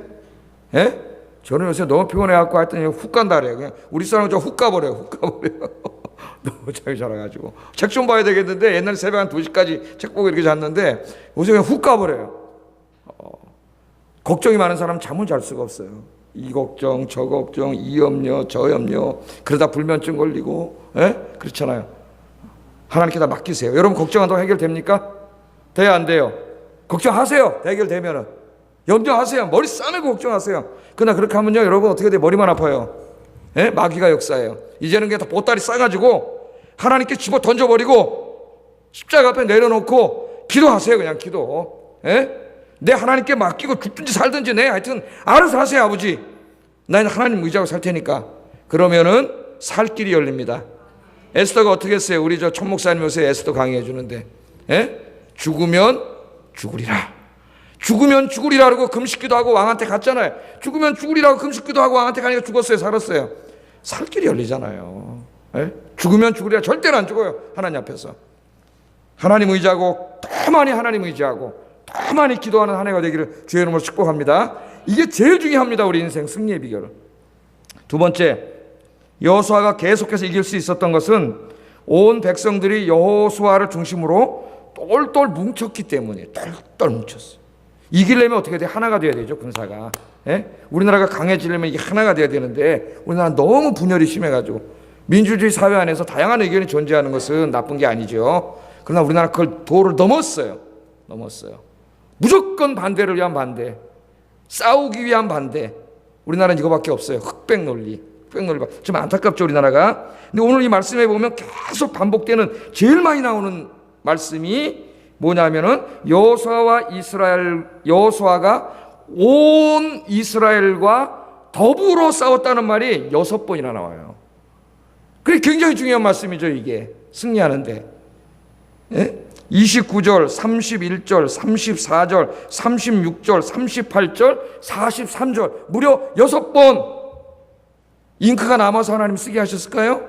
저는 요새 너무 피곤해갖고 하여튼 훅 간다 그래요. 그냥 우리 사람은 좀 훅 가버려요. 훅 가버려요. 너무 잠이 잘 와가지고 책 좀 봐야 되겠는데 옛날 새벽 한 2시까지 책 보고 이렇게 잤는데 요새 그냥 훅 가버려요. 걱정이 많은 사람은 잠을 잘 수가 없어요. 이 걱정 저 걱정 이 염려 저 염려 그러다 불면증 걸리고 그렇잖아요. 하나님께 다 맡기세요. 여러분 걱정한다고 해결됩니까? 돼야 안 돼요? 걱정하세요. 해결되면은 염려하세요. 머리 싸매고 걱정하세요. 그러나 그렇게 하면요 여러분 어떻게 돼요? 머리만 아파요. 마귀가 역사예요. 이제는 그냥 다 보따리 싸가지고 하나님께 집어 던져버리고 십자가 앞에 내려놓고 기도하세요. 그냥 기도. 내 하나님께 맡기고 죽든지 살든지 하여튼 알아서 하세요. 아버지 나는 하나님 의지하고 살 테니까. 그러면은 살 길이 열립니다. 에스더가 어떻게 했어요? 우리 저 천목사님 요새 에스더 강의해 주는데 죽으면 죽으리라. 죽으면 죽으리라 그러고 금식기도 하고 왕한테 갔잖아요. 죽으면 죽으리라고 금식기도 하고 왕한테 가니까 죽었어요? 살았어요? 살 길이 열리잖아요. 죽으면 죽으리라. 절대로 안 죽어요. 하나님 앞에서. 하나님 의지하고 더 많이 하나님 의지하고 더 많이 기도하는 한 해가 되기를 주의 이름으로 축복합니다. 이게 제일 중요합니다. 우리 인생 승리의 비결은. 두 번째, 여호수아가 계속해서 이길 수 있었던 것은 온 백성들이 여호수아를 중심으로 똘똘 뭉쳤기 때문에. 똘똘 뭉쳤어요. 이기려면 어떻게 돼? 하나가 돼야 되죠. 군사가. 우리나라가 강해지려면 이게 하나가 돼야 되는데 우리나라 너무 분열이 심해가지고 민주주의 사회 안에서 다양한 의견이 존재하는 것은 나쁜 게 아니죠. 그러나 우리나라 그걸 도를 넘었어요. 무조건 반대를 위한 반대, 싸우기 위한 반대. 우리나라는 이거밖에 없어요. 흑백 논리. 좀 안타깝죠 우리나라가. 근데 오늘 이 말씀에 보면 계속 반복되는 제일 많이 나오는 말씀이 뭐냐면은 여호수아가 온 이스라엘과 더불어 싸웠다는 말이 6번이나 나와요. 그게 굉장히 중요한 말씀이죠. 이게 승리하는데 29절, 31절, 34절, 36절, 38절, 43절 무려 6번 잉크가 남아서 하나님 쓰게 하셨을까요?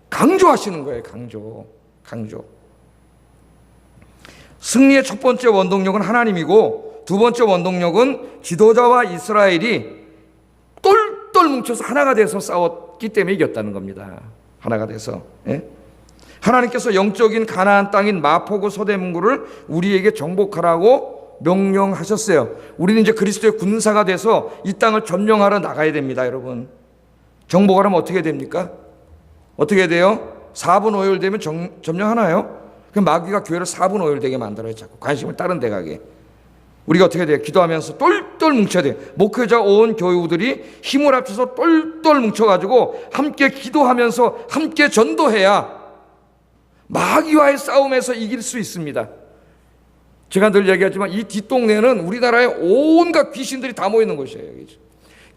강조하시는 거예요. 강조. 승리의 첫 번째 원동력은 하나님이고 두 번째 원동력은 지도자와 이스라엘이 똘똘 뭉쳐서 하나가 돼서 싸웠기 때문에 이겼다는 겁니다. 하나가 돼서. 하나님께서 영적인 가나안 땅인 마포구 서대문구를 우리에게 정복하라고 명령하셨어요. 우리는 이제 그리스도의 군사가 돼서 이 땅을 점령하러 나가야 됩니다. 여러분. 정복을 하면 어떻게 됩니까? 어떻게 돼요? 4분 5일 되면 점령하나요? 그럼 마귀가 교회를 4분 5일 되게 만들어요. 자꾸 관심을 다른 데 가게. 우리가 어떻게 돼요? 기도하면서 똘똘 뭉쳐야 돼요. 목회자 온 교우들이 힘을 합쳐서 똘똘 뭉쳐가지고 함께 기도하면서 함께 전도해야 마귀와의 싸움에서 이길 수 있습니다. 제가 늘 얘기하지만 이 뒷동네는 우리나라의 온갖 귀신들이 다 모이는 곳이에요.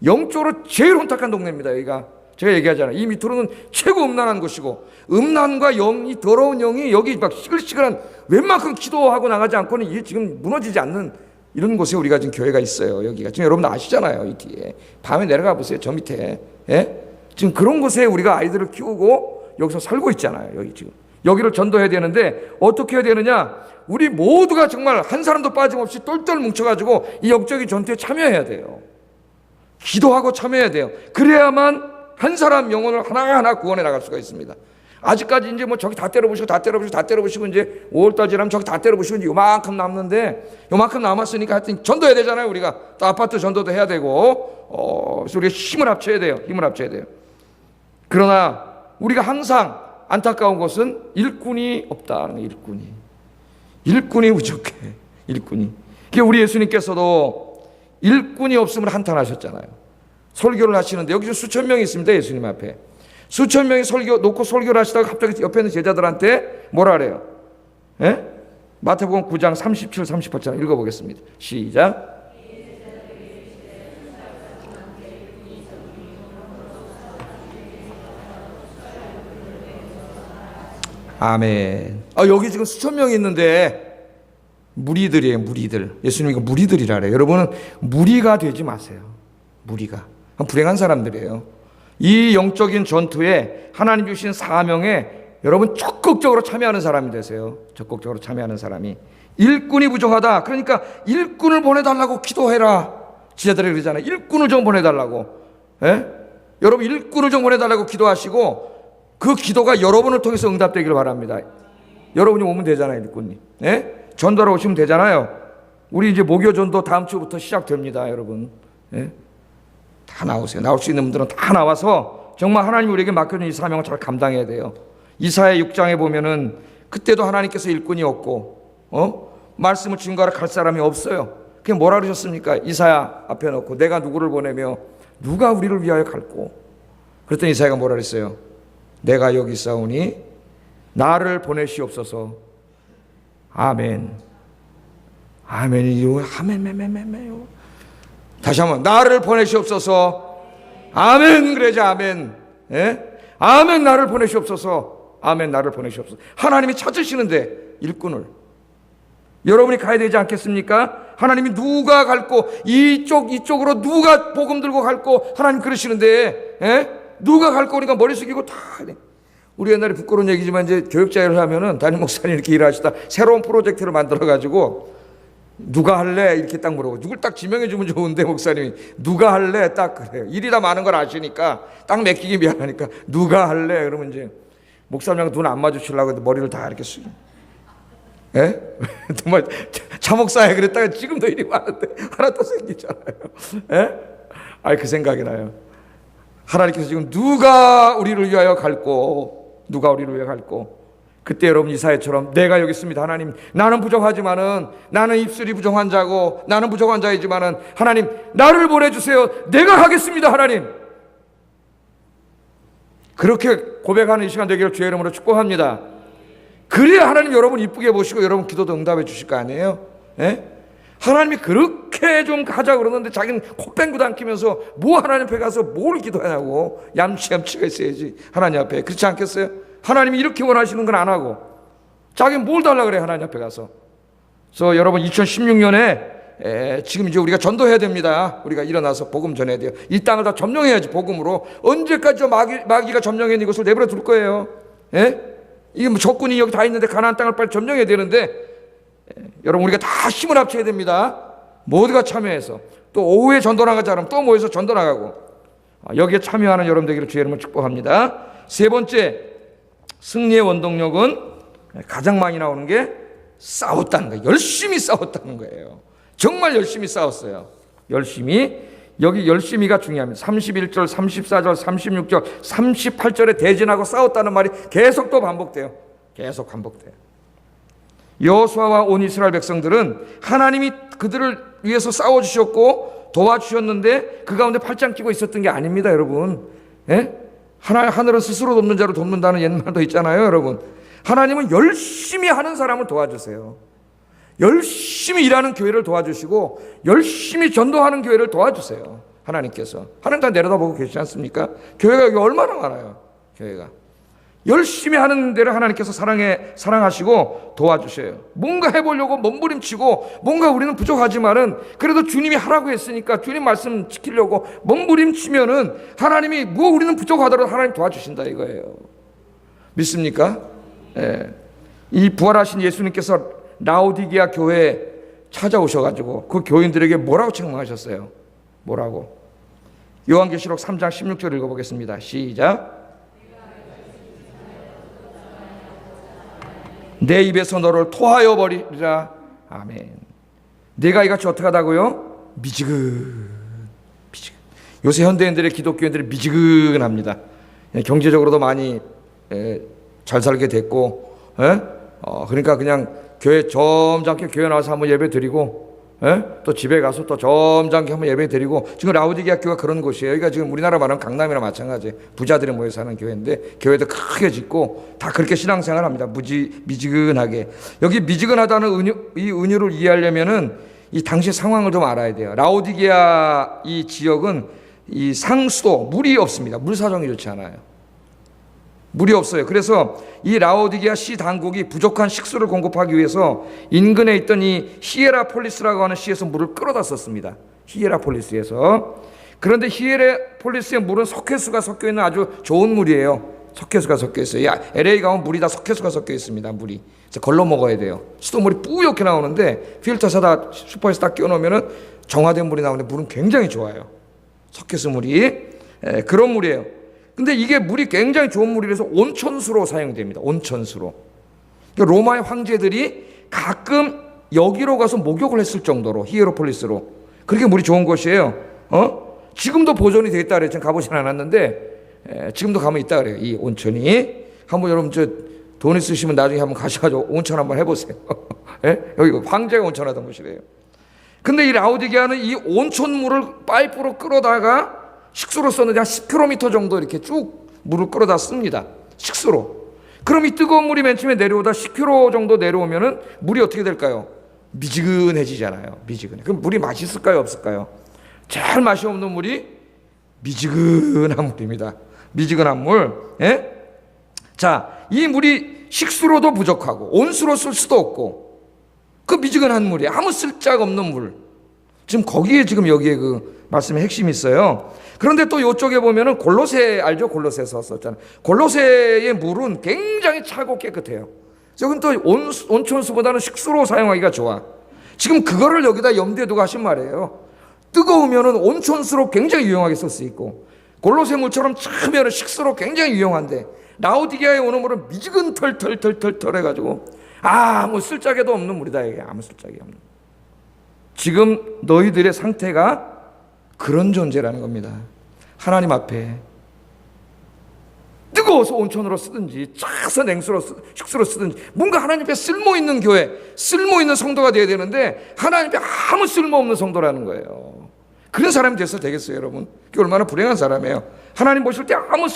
영적으로 제일 혼탁한 동네입니다. 여기가 제가 얘기하잖아요. 이 밑으로는 최고 음란한 곳이고, 음란과 영이, 더러운 영이 여기 막 시글시글한, 웬만큼 기도하고 나가지 않고는 이게 지금 무너지지 않는 이런 곳에 우리가 지금 교회가 있어요. 여기가 지금 여러분 아시잖아요. 이 뒤에 밤에 내려가 보세요. 저 밑에. 예? 지금 그런 곳에 우리가 아이들을 키우고 여기서 살고 있잖아요. 여기 지금 여기를 전도해야 되는데 어떻게 해야 되느냐? 우리 모두가 정말 한 사람도 빠짐없이 똘똘 뭉쳐가지고 이 영적인 전투에 참여해야 돼요. 기도하고 참여해야 돼요. 그래야만 한 사람 영혼을 하나하나 구원해 나갈 수가 있습니다. 아직까지 이제 뭐 저기 다 때려부시고 이제 5월달 지나면 저기 다 때려부시고 이제 요만큼 남는데, 요만큼 남았으니까 하여튼 전도해야 되잖아요. 우리가 또 아파트 전도도 해야 되고, 그래서 우리가 힘을 합쳐야 돼요. 그러나 우리가 항상 안타까운 것은 일꾼이 없다는 거예요. 일꾼이 부족해. 일꾼이. 우리 예수님께서도 일꾼이 없음을 한탄하셨잖아요. 설교를 하시는데 여기 수천 명이 있습니다. 예수님 앞에 수천 명이 설교를 하시다가 갑자기 옆에 있는 제자들한테 뭐라 그래요? 예? 마태복음 9장 37, 38장 읽어보겠습니다. 시작. 아멘. 여기 지금 수천 명이 있는데 무리들이에요. 무리들. 예수님이 이거 무리들이라 그래요. 여러분은 무리가 되지 마세요. 무리가. 불행한 사람들이에요. 이 영적인 전투에 하나님 주신 사명에 여러분 적극적으로 참여하는 사람이 되세요. 적극적으로 참여하는 사람이. 일꾼이 부족하다. 그러니까 일꾼을 보내달라고 기도해라. 지자들이 그러잖아요. 일꾼을 좀 보내달라고. 예? 여러분 일꾼을 좀 보내달라고 기도하시고 그 기도가 여러분을 통해서 응답되기를 바랍니다. 여러분이 오면 되잖아요. 일꾼이. 예? 전도하러 오시면 되잖아요. 우리 이제 목요 전도 다음 주부터 시작됩니다. 여러분. 예? 다 나오세요. 나올 수 있는 분들은 다 나와서 정말 하나님 우리에게 맡겨준 이 사명을 잘 감당해야 돼요. 이사야 6장에 보면은 그때도 하나님께서 일꾼이 없고 말씀을 증거하러 갈 사람이 없어요. 그게 뭐라 그러셨습니까? 이사야 앞에 놓고 내가 누구를 보내며 누가 우리를 위하여 갈고. 그랬더니 이사야가 뭐라 그랬어요? 내가 여기 있사오니 나를 보내시옵소서. 아멘. 아멘이요. 아멘. 다시 한번 나를 보내시옵소서. 아멘. 그러자 아멘. 예? 아멘. 나를 보내시옵소서. 아멘. 나를 보내시옵소서. 하나님이 찾으시는데 일꾼을 여러분이 가야 되지 않겠습니까? 하나님이 누가 갈고 이쪽으로 누가 복음 들고 갈고 하나님 그러시는데, 예? 누가 갈고 그러니까 머리 숙이고 다. 우리 옛날에 부끄러운 얘기지만 이제 교육자 일을 하면은 담임 목사님 이렇게 일하시다 새로운 프로젝트를 만들어 가지고 누가 할래? 이렇게 딱 물어보고 누굴 딱 지명해 주면 좋은데 목사님이 누가 할래? 딱 그래요. 일이 다 많은 걸 아시니까 딱 맡기기 미안하니까 누가 할래? 그러면 이제 목사님하고 눈 안 마주치려고 해도 머리를 다 이렇게 숙여. 예? 정말 차목사에 그랬다가 지금도 일이 많은데 하나 또 생기잖아요. 예? 그 생각이 나요. 하나님께서 지금 누가 우리를 위하여 갈고 그때 여러분 이사야처럼 내가 여기 있습니다. 하나님 나는 부족하지만은 나는 입술이 부족한 자고 나는 부족한 자이지만은 하나님 나를 보내주세요. 내가 하겠습니다. 하나님 그렇게 고백하는 이 시간 되기를 주의 이름으로 축복합니다. 그래야 하나님 여러분 이쁘게 보시고 여러분 기도도 응답해 주실 거 아니에요? 예? 하나님이 그렇게 좀 하자 그러는데 자기는 콧뱅구도 안 끼면서 뭐 하나님 앞에 가서 뭘 기도하냐고. 얌치가 있어야지 하나님 앞에. 그렇지 않겠어요? 하나님이 이렇게 원하시는 건 안 하고 자기는 뭘 달라 그래 하나님 앞에 가서. 그래서 여러분 2016년에 지금 이제 우리가 전도해야 됩니다. 우리가 일어나서 복음 전해야 돼요. 이 땅을 다 점령해야지 복음으로. 언제까지 저 마귀가 점령해 이것을 내버려 둘 거예요? 예? 이게 뭐 적군이 여기 다 있는데 가나안 땅을 빨리 점령해야 되는데 여러분 우리가 다 힘을 합쳐야 됩니다. 모두가 참여해서 또 오후에 전도 나가자 그러면 또 모여서 전도 나가고 여기에 참여하는 여러분 되기를 주의 이름으로 축복합니다. 세 번째 승리의 원동력은 가장 많이 나오는 게 싸웠다는 거예요. 열심히 싸웠다는 거예요. 정말 열심히 싸웠어요. 열심히 여기 열심히가 중요합니다. 31절, 34절, 36절, 38절에 대진하고 싸웠다는 말이 계속 또 반복돼요. 계속 반복돼요. 여호수아와 온 이스라엘 백성들은 하나님이 그들을 위해서 싸워주셨고 도와주셨는데 그 가운데 팔짱 끼고 있었던 게 아닙니다, 여러분. 예? 하늘은 스스로 돕는 자를 돕는다는 옛말도 있잖아요, 여러분. 하나님은 열심히 하는 사람을 도와주세요. 열심히 일하는 교회를 도와주시고 열심히 전도하는 교회를 도와주세요. 하나님께서. 하나님 다 내려다보고 계시지 않습니까? 교회가 여기 얼마나 많아요. 교회가. 열심히 하는 데를 하나님께서 사랑하시고 도와주셔요. 뭔가 해보려고 몸부림치고 뭔가 우리는 부족하지만은 그래도 주님이 하라고 했으니까 주님 말씀 지키려고 몸부림치면은 하나님이 우리는 부족하더라도 하나님 도와주신다 이거예요. 믿습니까? 예. 이 부활하신 예수님께서 라오디게아 교회에 찾아오셔가지고 그 교인들에게 뭐라고 책망하셨어요? 뭐라고? 요한계시록 3장 16절 읽어보겠습니다. 시작. 내 입에서 너를 토하여 버리리라. 아멘. 내가 이같이 어떻게 하다고요? 미지근. 요새 현대인들의 기독교인들이 미지근합니다. 경제적으로도 많이 잘 살게 됐고, 그러니까 그냥 교회 점잖게 교회 나와서 한번 예배 드리고, 또 집에 가서 또 점잖게 한번 예배 드리고. 지금 라오디게아 교회가 그런 곳이에요. 여기가 지금 우리나라 말하는 강남이랑 마찬가지예요. 부자들이 모여서 하는 교회인데 교회도 크게 짓고 다 그렇게 신앙생활을 합니다. 미지근하게. 여기 미지근하다는 이 은유를 이해하려면은 이 당시 상황을 좀 알아야 돼요. 라오디게아 이 지역은 이 상수도 물이 없습니다. 물 사정이 좋지 않아요. 물이 없어요. 그래서 이 라오디게아 시 당국이 부족한 식수를 공급하기 위해서 인근에 있던 이 히에라폴리스라고 하는 시에서 물을 끌어다 썼습니다. 히에라폴리스에서. 그런데 히에라폴리스의 물은 석회수가 섞여 있는 아주 좋은 물이에요. 석회수가 섞여 있어요. LA 가면 물이 다 석회수가 섞여 있습니다. 물이. 그래서 걸러 먹어야 돼요. 수돗물이 뿌옇게 나오는데 필터 사다 슈퍼에서 딱 끼워놓으면 정화된 물이 나오는데 물은 굉장히 좋아요. 석회수 물이. 그런 물이에요. 근데 이게 물이 굉장히 좋은 물이라서 온천수로 사용됩니다. 온천수로. 그러니까 로마의 황제들이 가끔 여기로 가서 목욕을 했을 정도로 히에로폴리스로 그렇게 물이 좋은 곳이에요. 지금도 보존이 되어 있다 그랬죠. 가보진 않았는데 지금도 가면 있다 그래요. 이 온천이. 한번 여러분 돈 있으시면 나중에 한번 가셔가지고 온천 한번 해보세요. 여기 황제가 온천하던 곳이래요. 근데 이 라오디게아는 이 온천물을 파이프로 끌어다가 식수로 썼는데 한 10km 정도 이렇게 쭉 물을 끌어다 씁니다. 식수로. 그럼 이 뜨거운 물이 맨 처음에 내려오다 10km 정도 내려오면은 물이 어떻게 될까요? 미지근해지잖아요. 미지근해. 그럼 물이 맛있을까요? 없을까요? 제일 맛이 없는 물이 미지근한 물입니다. 미지근한 물. 자, 이 물이 식수로도 부족하고 온수로 쓸 수도 없고 그 미지근한 물이 아무 쓸데가 없는 물. 지금 거기에 지금 여기에 그 말씀의 핵심이 있어요. 그런데 또 이쪽에 보면은 골로새 알죠? 골로새서 썼잖아요. 골로새의 물은 굉장히 차고 깨끗해요. 여기는 또 온천수보다는 식수로 사용하기가 좋아. 지금 그거를 여기다 염두에 두고 하신 말이에요. 뜨거우면은 온천수로 굉장히 유용하게 쓸 수 있고 골로새 물처럼 차면은 식수로 굉장히 유용한데 라오디게아에 오는 물은 미지근 털 해가지고 아무 쓸데도 없는 물이다 이게. 아무 쓸데가 없는. 지금 너희들의 상태가 그런 존재라는 겁니다. 하나님 앞에 뜨거워서 온천으로 쓰든지 차서 냉수로 식수로 쓰든지 뭔가 하나님 앞에 쓸모있는 교회, 쓸모있는 성도가 되어야 되는데 하나님 앞에 아무 쓸모없는 성도라는 거예요. 그런 사람이 돼서 되겠어요, 여러분? 그게 얼마나 불행한 사람이에요. 하나님 보실 때 아무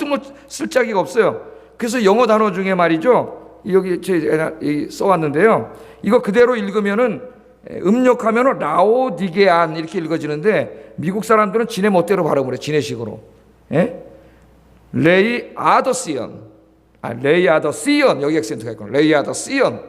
쓸데기가 없어요. 그래서 영어 단어 중에 말이죠, 여기 제가 써왔는데요, 이거 그대로 읽으면은 음력하면 라오디게안 이렇게 읽어지는데 미국 사람들은 지네 멋대로 발음을 해요. 지네식으로. 레이아더시언. 레이아더시언. 여기 액센트가 있구나. 레이아더시언.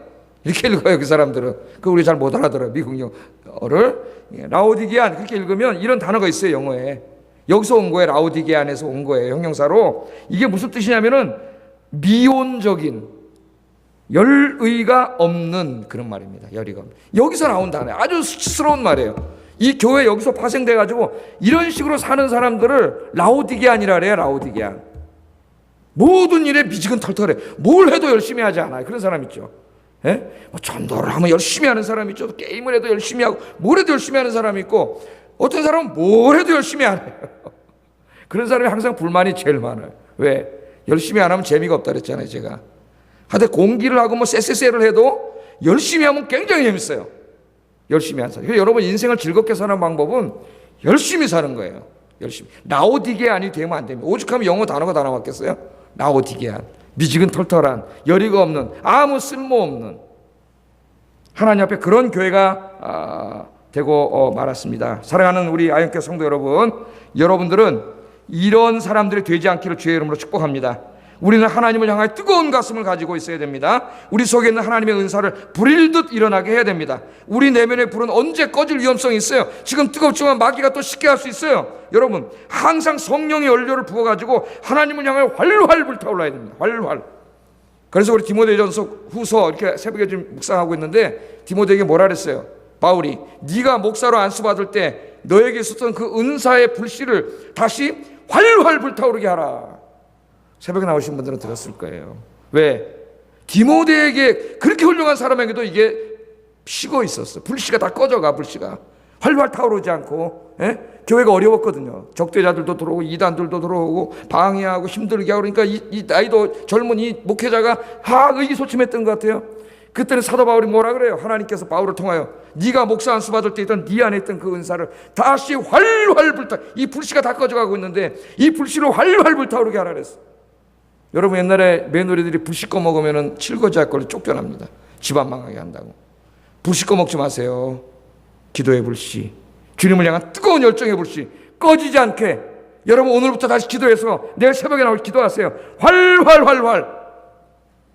이렇게 읽어요. 그 사람들은. 그 우리 잘 못 알아들어요. 미국 영어를. 라오디게안 그렇게 읽으면 이런 단어가 있어요. 영어에. 여기서 온 거예요. 라오디게안에서 온 거예요. 형용사로. 이게 무슨 뜻이냐면은 미온적인 열의가 없는 그런 말입니다. 열의가 없는. 여기서 나온 단어예요. 아주 수치스러운 말이에요. 이 교회 여기서 파생돼가지고 이런 식으로 사는 사람들을 라오디게안이라 그래요. 라오디게안. 모든 일에 미지근 털털해. 뭘 해도 열심히 하지 않아요. 그런 사람 있죠. 전도를 하면 열심히 하는 사람 있죠. 게임을 해도 열심히 하고 뭘 해도 열심히 하는 사람이 있고 어떤 사람은 뭘 해도 열심히 안 해요. 그런 사람이 항상 불만이 제일 많아요. 왜? 열심히 안 하면 재미가 없다 그랬잖아요, 제가. 하여튼 공기를 하고 뭐 쎄쎄쎄를 해도 열심히 하면 굉장히 재밌어요. 열심히 한 사람. 그래서 여러분 인생을 즐겁게 사는 방법은 열심히 사는 거예요. 열심히. 나오디게안이 되면 안 됩니다. 오죽하면 영어 단어가 다 나왔겠어요? 나오디게안. 미지근털털한, 열의가 없는, 아무 쓸모없는 하나님 앞에 그런 교회가 되고 말았습니다. 사랑하는 우리 아영교회 성도 여러분, 여러분들은 이런 사람들이 되지 않기를 주의 이름으로 축복합니다. 우리는 하나님을 향하여 뜨거운 가슴을 가지고 있어야 됩니다. 우리 속에 있는 하나님의 은사를 불일 듯 일어나게 해야 됩니다. 우리 내면의 불은 언제 꺼질 위험성이 있어요. 지금 뜨겁지만 마귀가 또 쉽게 할 수 있어요. 여러분 항상 성령의 연료를 부어가지고 하나님을 향하여 활활 불타올라야 됩니다. 활활. 그래서 우리 디모데전서 후서 이렇게 새벽에 좀 묵상하고 있는데 디모데에게 뭐라 그랬어요? 바울이 네가 목사로 안수받을 때 너에게 있었던 그 은사의 불씨를 다시 활활 불타오르게 하라. 새벽에 나오신 분들은 들었을 거예요. 왜? 디모데에게 그렇게 훌륭한 사람에게도 이게 식어 있었어. 불씨가 다 꺼져가. 불씨가 활활 타오르지 않고. 교회가 어려웠거든요. 적대자들도 들어오고 이단들도 들어오고 방해하고 힘들게 하고 그러니까 이 나이도 젊은 이 목회자가 의기소침했던 것 같아요. 그때는 사도 바울이 뭐라 그래요? 하나님께서 바울을 통하여 네가 목사 안수 받을 때 있던 네 안에 있던 그 은사를 다시 활활 불타. 이 불씨가 다 꺼져가고 있는데 이 불씨로 활활 불타오르게 하라 그랬어. 여러분 옛날에 며느리들이 불씨 꺼먹으면 칠거지할 걸로 쫓겨납니다. 집안 망하게 한다고. 불씨 꺼먹지 마세요. 기도의 불씨, 주님을 향한 뜨거운 열정의 불씨 꺼지지 않게 여러분 오늘부터 다시 기도해서 내일 새벽에 나올 기도하세요. 활활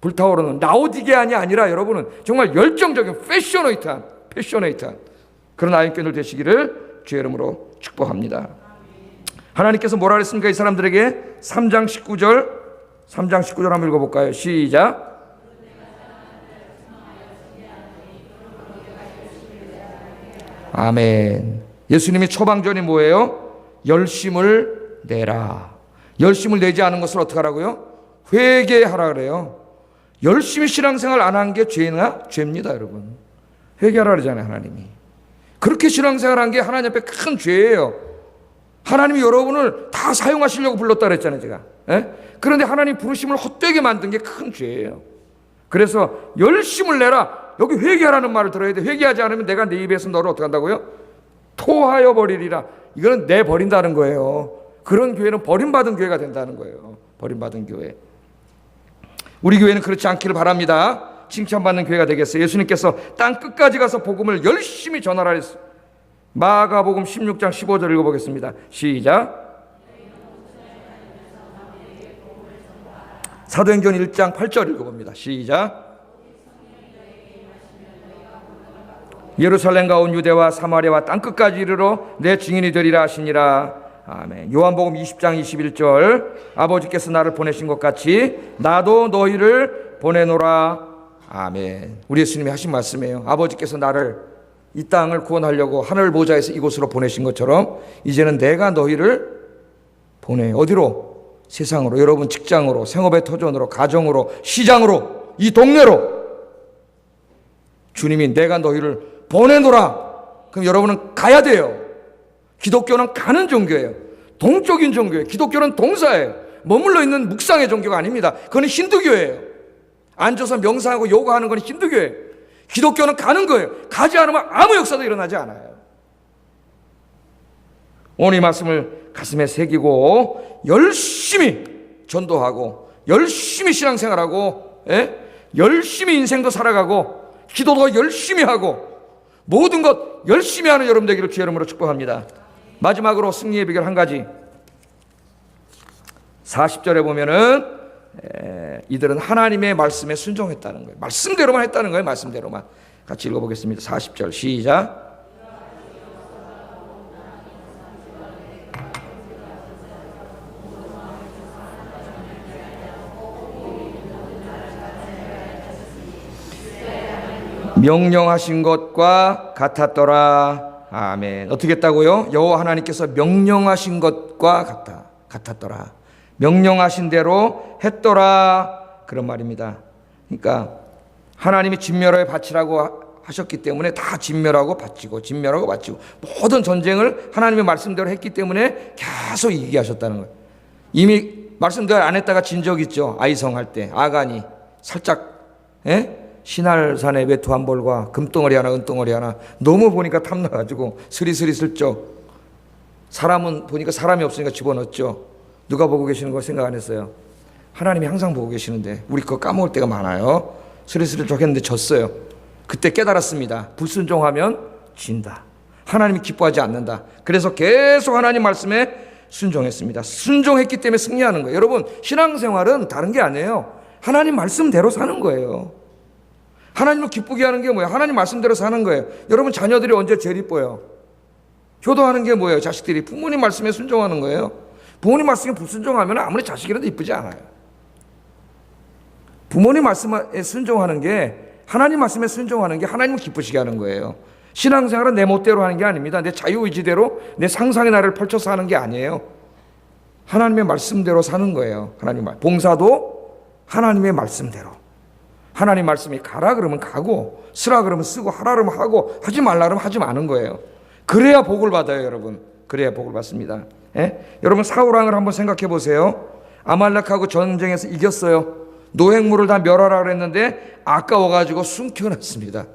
불타오르는 나오디게안이 아니라 여러분은 정말 열정적인 패셔네이트한 그런 아이교회들 되시기를 주의 이름으로 축복합니다. 하나님께서 뭐라 그랬습니까? 이 사람들에게 3장 19절 한번 읽어볼까요? 시작. 아멘. 예수님이 처방전이 뭐예요? 열심을 내라. 열심을 내지 않은 것을 어떻게 하라고요? 회개하라 그래요. 열심히 신앙생활 안 한 게 죄입니다, 여러분. 회개하라 그러잖아요, 하나님이. 그렇게 신앙생활 한 게 하나님 앞에 큰 죄예요. 하나님이 여러분을 다 사용하시려고 불렀다 그랬잖아요, 제가. 그런데 하나님 부르심을 헛되게 만든 게 큰 죄예요. 그래서 열심을 내라. 여기 회개하라는 말을 들어야 돼. 회개하지 않으면 내가 내 입에서 너를 어떻게 한다고요? 토하여 버리리라. 이거는 내버린다는 거예요. 그런 교회는 버림받은 교회가 된다는 거예요. 버림받은 교회. 우리 교회는 그렇지 않기를 바랍니다. 칭찬받는 교회가 되겠어요. 예수님께서 땅 끝까지 가서 복음을 열심히 전하라 했어요. 마가복음 16장 15절 읽어보겠습니다. 시작. 사도행전 1장 8절 읽어봅니다. 시작. 예루살렘과 온 유대와 사마리아와 땅끝까지 이르러 내 증인이 되리라 하시니라. 아멘. 요한복음 20장 21절 아버지께서 나를 보내신 것 같이 나도 너희를 보내노라. 아멘. 우리 예수님이 하신 말씀이에요. 아버지께서 나를 이 땅을 구원하려고 하늘 보좌에서 이곳으로 보내신 것처럼 이제는 내가 너희를 보내. 어디로? 세상으로. 여러분 직장으로, 생업의 터전으로, 가정으로, 시장으로, 이 동네로. 주님이 내가 너희를 보내노라. 그럼 여러분은 가야 돼요. 기독교는 가는 종교예요. 동적인 종교예요. 기독교는 동사예요. 머물러 있는 묵상의 종교가 아닙니다. 그건 힌두교예요. 앉아서 명상하고 요가하는 건 힌두교예요. 기독교는 가는 거예요. 가지 않으면 아무 역사도 일어나지 않아요. 오늘 이 말씀을 가슴에 새기고 열심히 전도하고 열심히 신앙생활하고 열심히 인생도 살아가고 기도도 열심히 하고 모든 것 열심히 하는 여러분 되기를 주의 이름으로 축복합니다. 마지막으로 승리의 비결 한 가지. 40절에 보면은 이들은 하나님의 말씀에 순종했다는 거예요. 말씀대로만 했다는 거예요. 말씀대로만. 같이 읽어보겠습니다. 40절 시작. 명령하신 것과 같았더라. 아멘. 어떻게 했다고요? 여호와 하나님께서 명령하신 것과 같았더라. 명령하신 대로 했더라. 그런 말입니다. 그러니까 하나님이 진멸하여 바치라고 하셨기 때문에 다 진멸하고 바치고 진멸하고 바치고 모든 전쟁을 하나님의 말씀대로 했기 때문에 계속 이기게 하셨다는 거예요. 이미 말씀대로 안 했다가 진 적 있죠. 아이성 할 때 아간이 살짝 신할산에 외투 한 벌과 금덩어리 하나 은덩어리 하나 너무 보니까 탐나가지고 스리스리 슬쩍 사람은 보니까 사람이 없으니까 집어넣었죠. 누가 보고 계시는 거 생각 안 했어요. 하나님이 항상 보고 계시는데 우리 그거 까먹을 때가 많아요. 스리스리 쩍 했는데 졌어요. 그때 깨달았습니다. 불순종하면 진다. 하나님이 기뻐하지 않는다. 그래서 계속 하나님 말씀에 순종했습니다. 순종했기 때문에 승리하는 거예요. 여러분 신앙생활은 다른 게 아니에요. 하나님 말씀대로 사는 거예요. 하나님을 기쁘게 하는 게 뭐예요? 하나님 말씀대로 사는 거예요. 여러분 자녀들이 언제 제일 이뻐요? 효도하는 게 뭐예요? 자식들이 부모님 말씀에 순종하는 거예요. 부모님 말씀에 불순종하면 아무리 자식이라도 이쁘지 않아요. 부모님 말씀에 순종하는 게 하나님 말씀에 순종하는 게 하나님을 기쁘시게 하는 거예요. 신앙생활은 내 멋대로 하는 게 아닙니다. 내 자유의지대로 내 상상의 나를 펼쳐서 하는 게 아니에요. 하나님의 말씀대로 사는 거예요. 봉사도 하나님의 말씀대로. 하나님 말씀이 가라 그러면 가고 쓰라 그러면 쓰고 하라 그러면 하고 하지 말라 그러면 하지 마는 거예요. 그래야 복을 받아요, 여러분. 그래야 복을 받습니다. 여러분 사울왕을 한번 생각해 보세요. 아말렉하고 전쟁에서 이겼어요. 노획물을 다 멸하라 그랬는데 아까워가지고 숨겨놨습니다.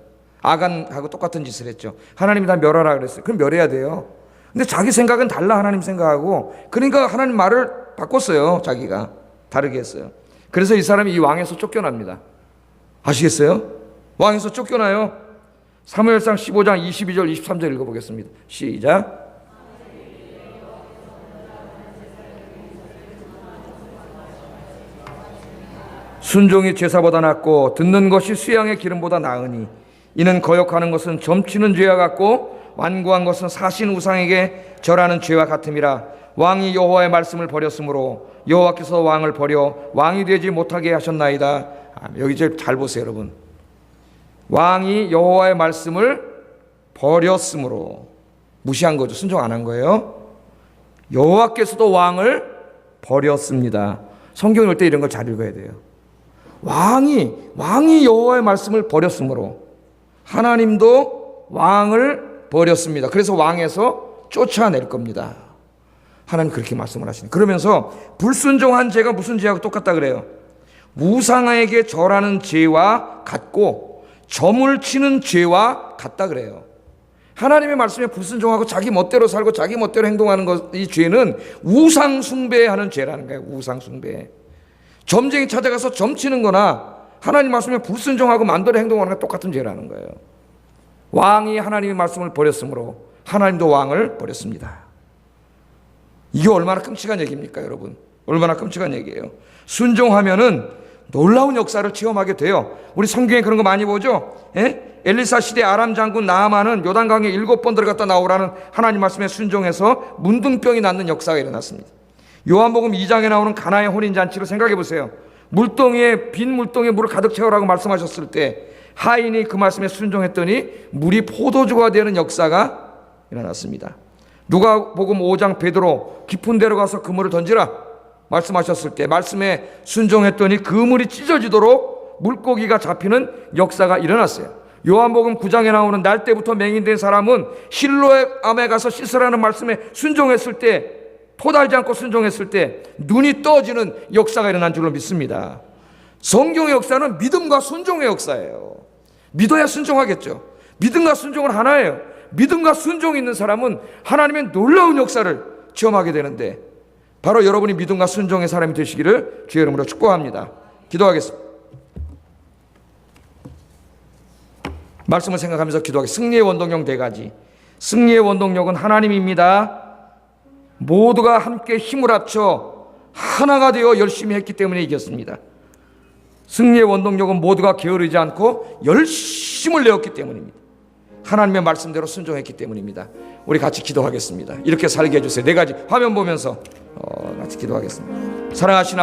아간하고 똑같은 짓을 했죠. 하나님이 다 멸하라 그랬어요. 그럼 멸해야 돼요. 근데 자기 생각은 달라 하나님 생각하고 그러니까 하나님 말을 바꿨어요. 자기가 다르게 했어요. 그래서 이 사람이 이 왕에서 쫓겨납니다. 아시겠어요? 왕에서 쫓겨나요. 사무엘상 15장 22절 23절 읽어보겠습니다. 시작. 순종이 제사보다 낫고 듣는 것이 수양의 기름보다 나으니 이는 거역하는 것은 점치는 죄와 같고 완고한 것은 사신 우상에게 절하는 죄와 같음이라. 왕이 여호와의 말씀을 버렸으므로 여호와께서 왕을 버려 왕이 되지 못하게 하셨나이다. 여기 잘 보세요, 여러분. 왕이 여호와의 말씀을 버렸으므로 무시한 거죠. 순종 안 한 거예요. 여호와께서도 왕을 버렸습니다. 성경에 올 때 이런 걸 잘 읽어야 돼요. 왕이 여호와의 말씀을 버렸으므로 하나님도 왕을 버렸습니다. 그래서 왕에서 쫓아낼 겁니다. 하나님 그렇게 말씀을 하시네. 그러면서 불순종한 죄가 무슨 죄하고 똑같다 그래요? 우상에게 절하는 죄와 같고 점을 치는 죄와 같다 그래요. 하나님의 말씀에 불순종하고 자기 멋대로 살고 자기 멋대로 행동하는 것, 이 죄는 우상 숭배하는 죄라는 거예요. 우상 숭배. 점쟁이 찾아가서 점 치는 거나 하나님 말씀에 불순종하고 마음대로 행동하는 건 똑같은 죄라는 거예요. 왕이 하나님의 말씀을 버렸으므로 하나님도 왕을 버렸습니다. 이게 얼마나 끔찍한 얘기입니까, 여러분? 얼마나 끔찍한 얘기예요. 순종하면은 놀라운 역사를 체험하게 돼요. 우리 성경에 그런 거 많이 보죠? 엘리사 시대 아람 장군 나아만은 요단강에 7번 들어갔다 나오라는 하나님 말씀에 순종해서 문둥병이 낫는 역사가 일어났습니다. 요한복음 2장에 나오는 가나의 혼인잔치를 생각해 보세요. 빈 물동에 물을 가득 채우라고 말씀하셨을 때 하인이 그 말씀에 순종했더니 물이 포도주가 되는 역사가 일어났습니다. 누가복음 5장 베드로 깊은 데로 가서 그물을 던지라 말씀하셨을 때 말씀에 순종했더니 그 물이 찢어지도록 물고기가 잡히는 역사가 일어났어요. 요한복음 9장에 나오는 날 때부터 맹인된 사람은 실로의 암에 가서 씻으라는 말씀에 순종했을 때, 토달지 않고 순종했을 때 눈이 떠지는 역사가 일어난 줄로 믿습니다. 성경의 역사는 믿음과 순종의 역사예요. 믿어야 순종하겠죠. 믿음과 순종은 하나예요. 믿음과 순종이 있는 사람은 하나님의 놀라운 역사를 체험하게 되는데 바로 여러분이 믿음과 순종의 사람이 되시기를 주의 이름으로 축복합니다. 기도하겠습니다. 말씀을 생각하면서 기도하겠습니다. 승리의 원동력 4가지. 승리의 원동력은 하나님입니다. 모두가 함께 힘을 합쳐 하나가 되어 열심히 했기 때문에 이겼습니다. 승리의 원동력은 모두가 게으르지 않고 열심을 내었기 때문입니다. 하나님의 말씀대로 순종했기 때문입니다. 우리 같이 기도하겠습니다. 이렇게 살게 해주세요. 4가지 화면 보면서 같이 기도하겠습니다. 사랑하시는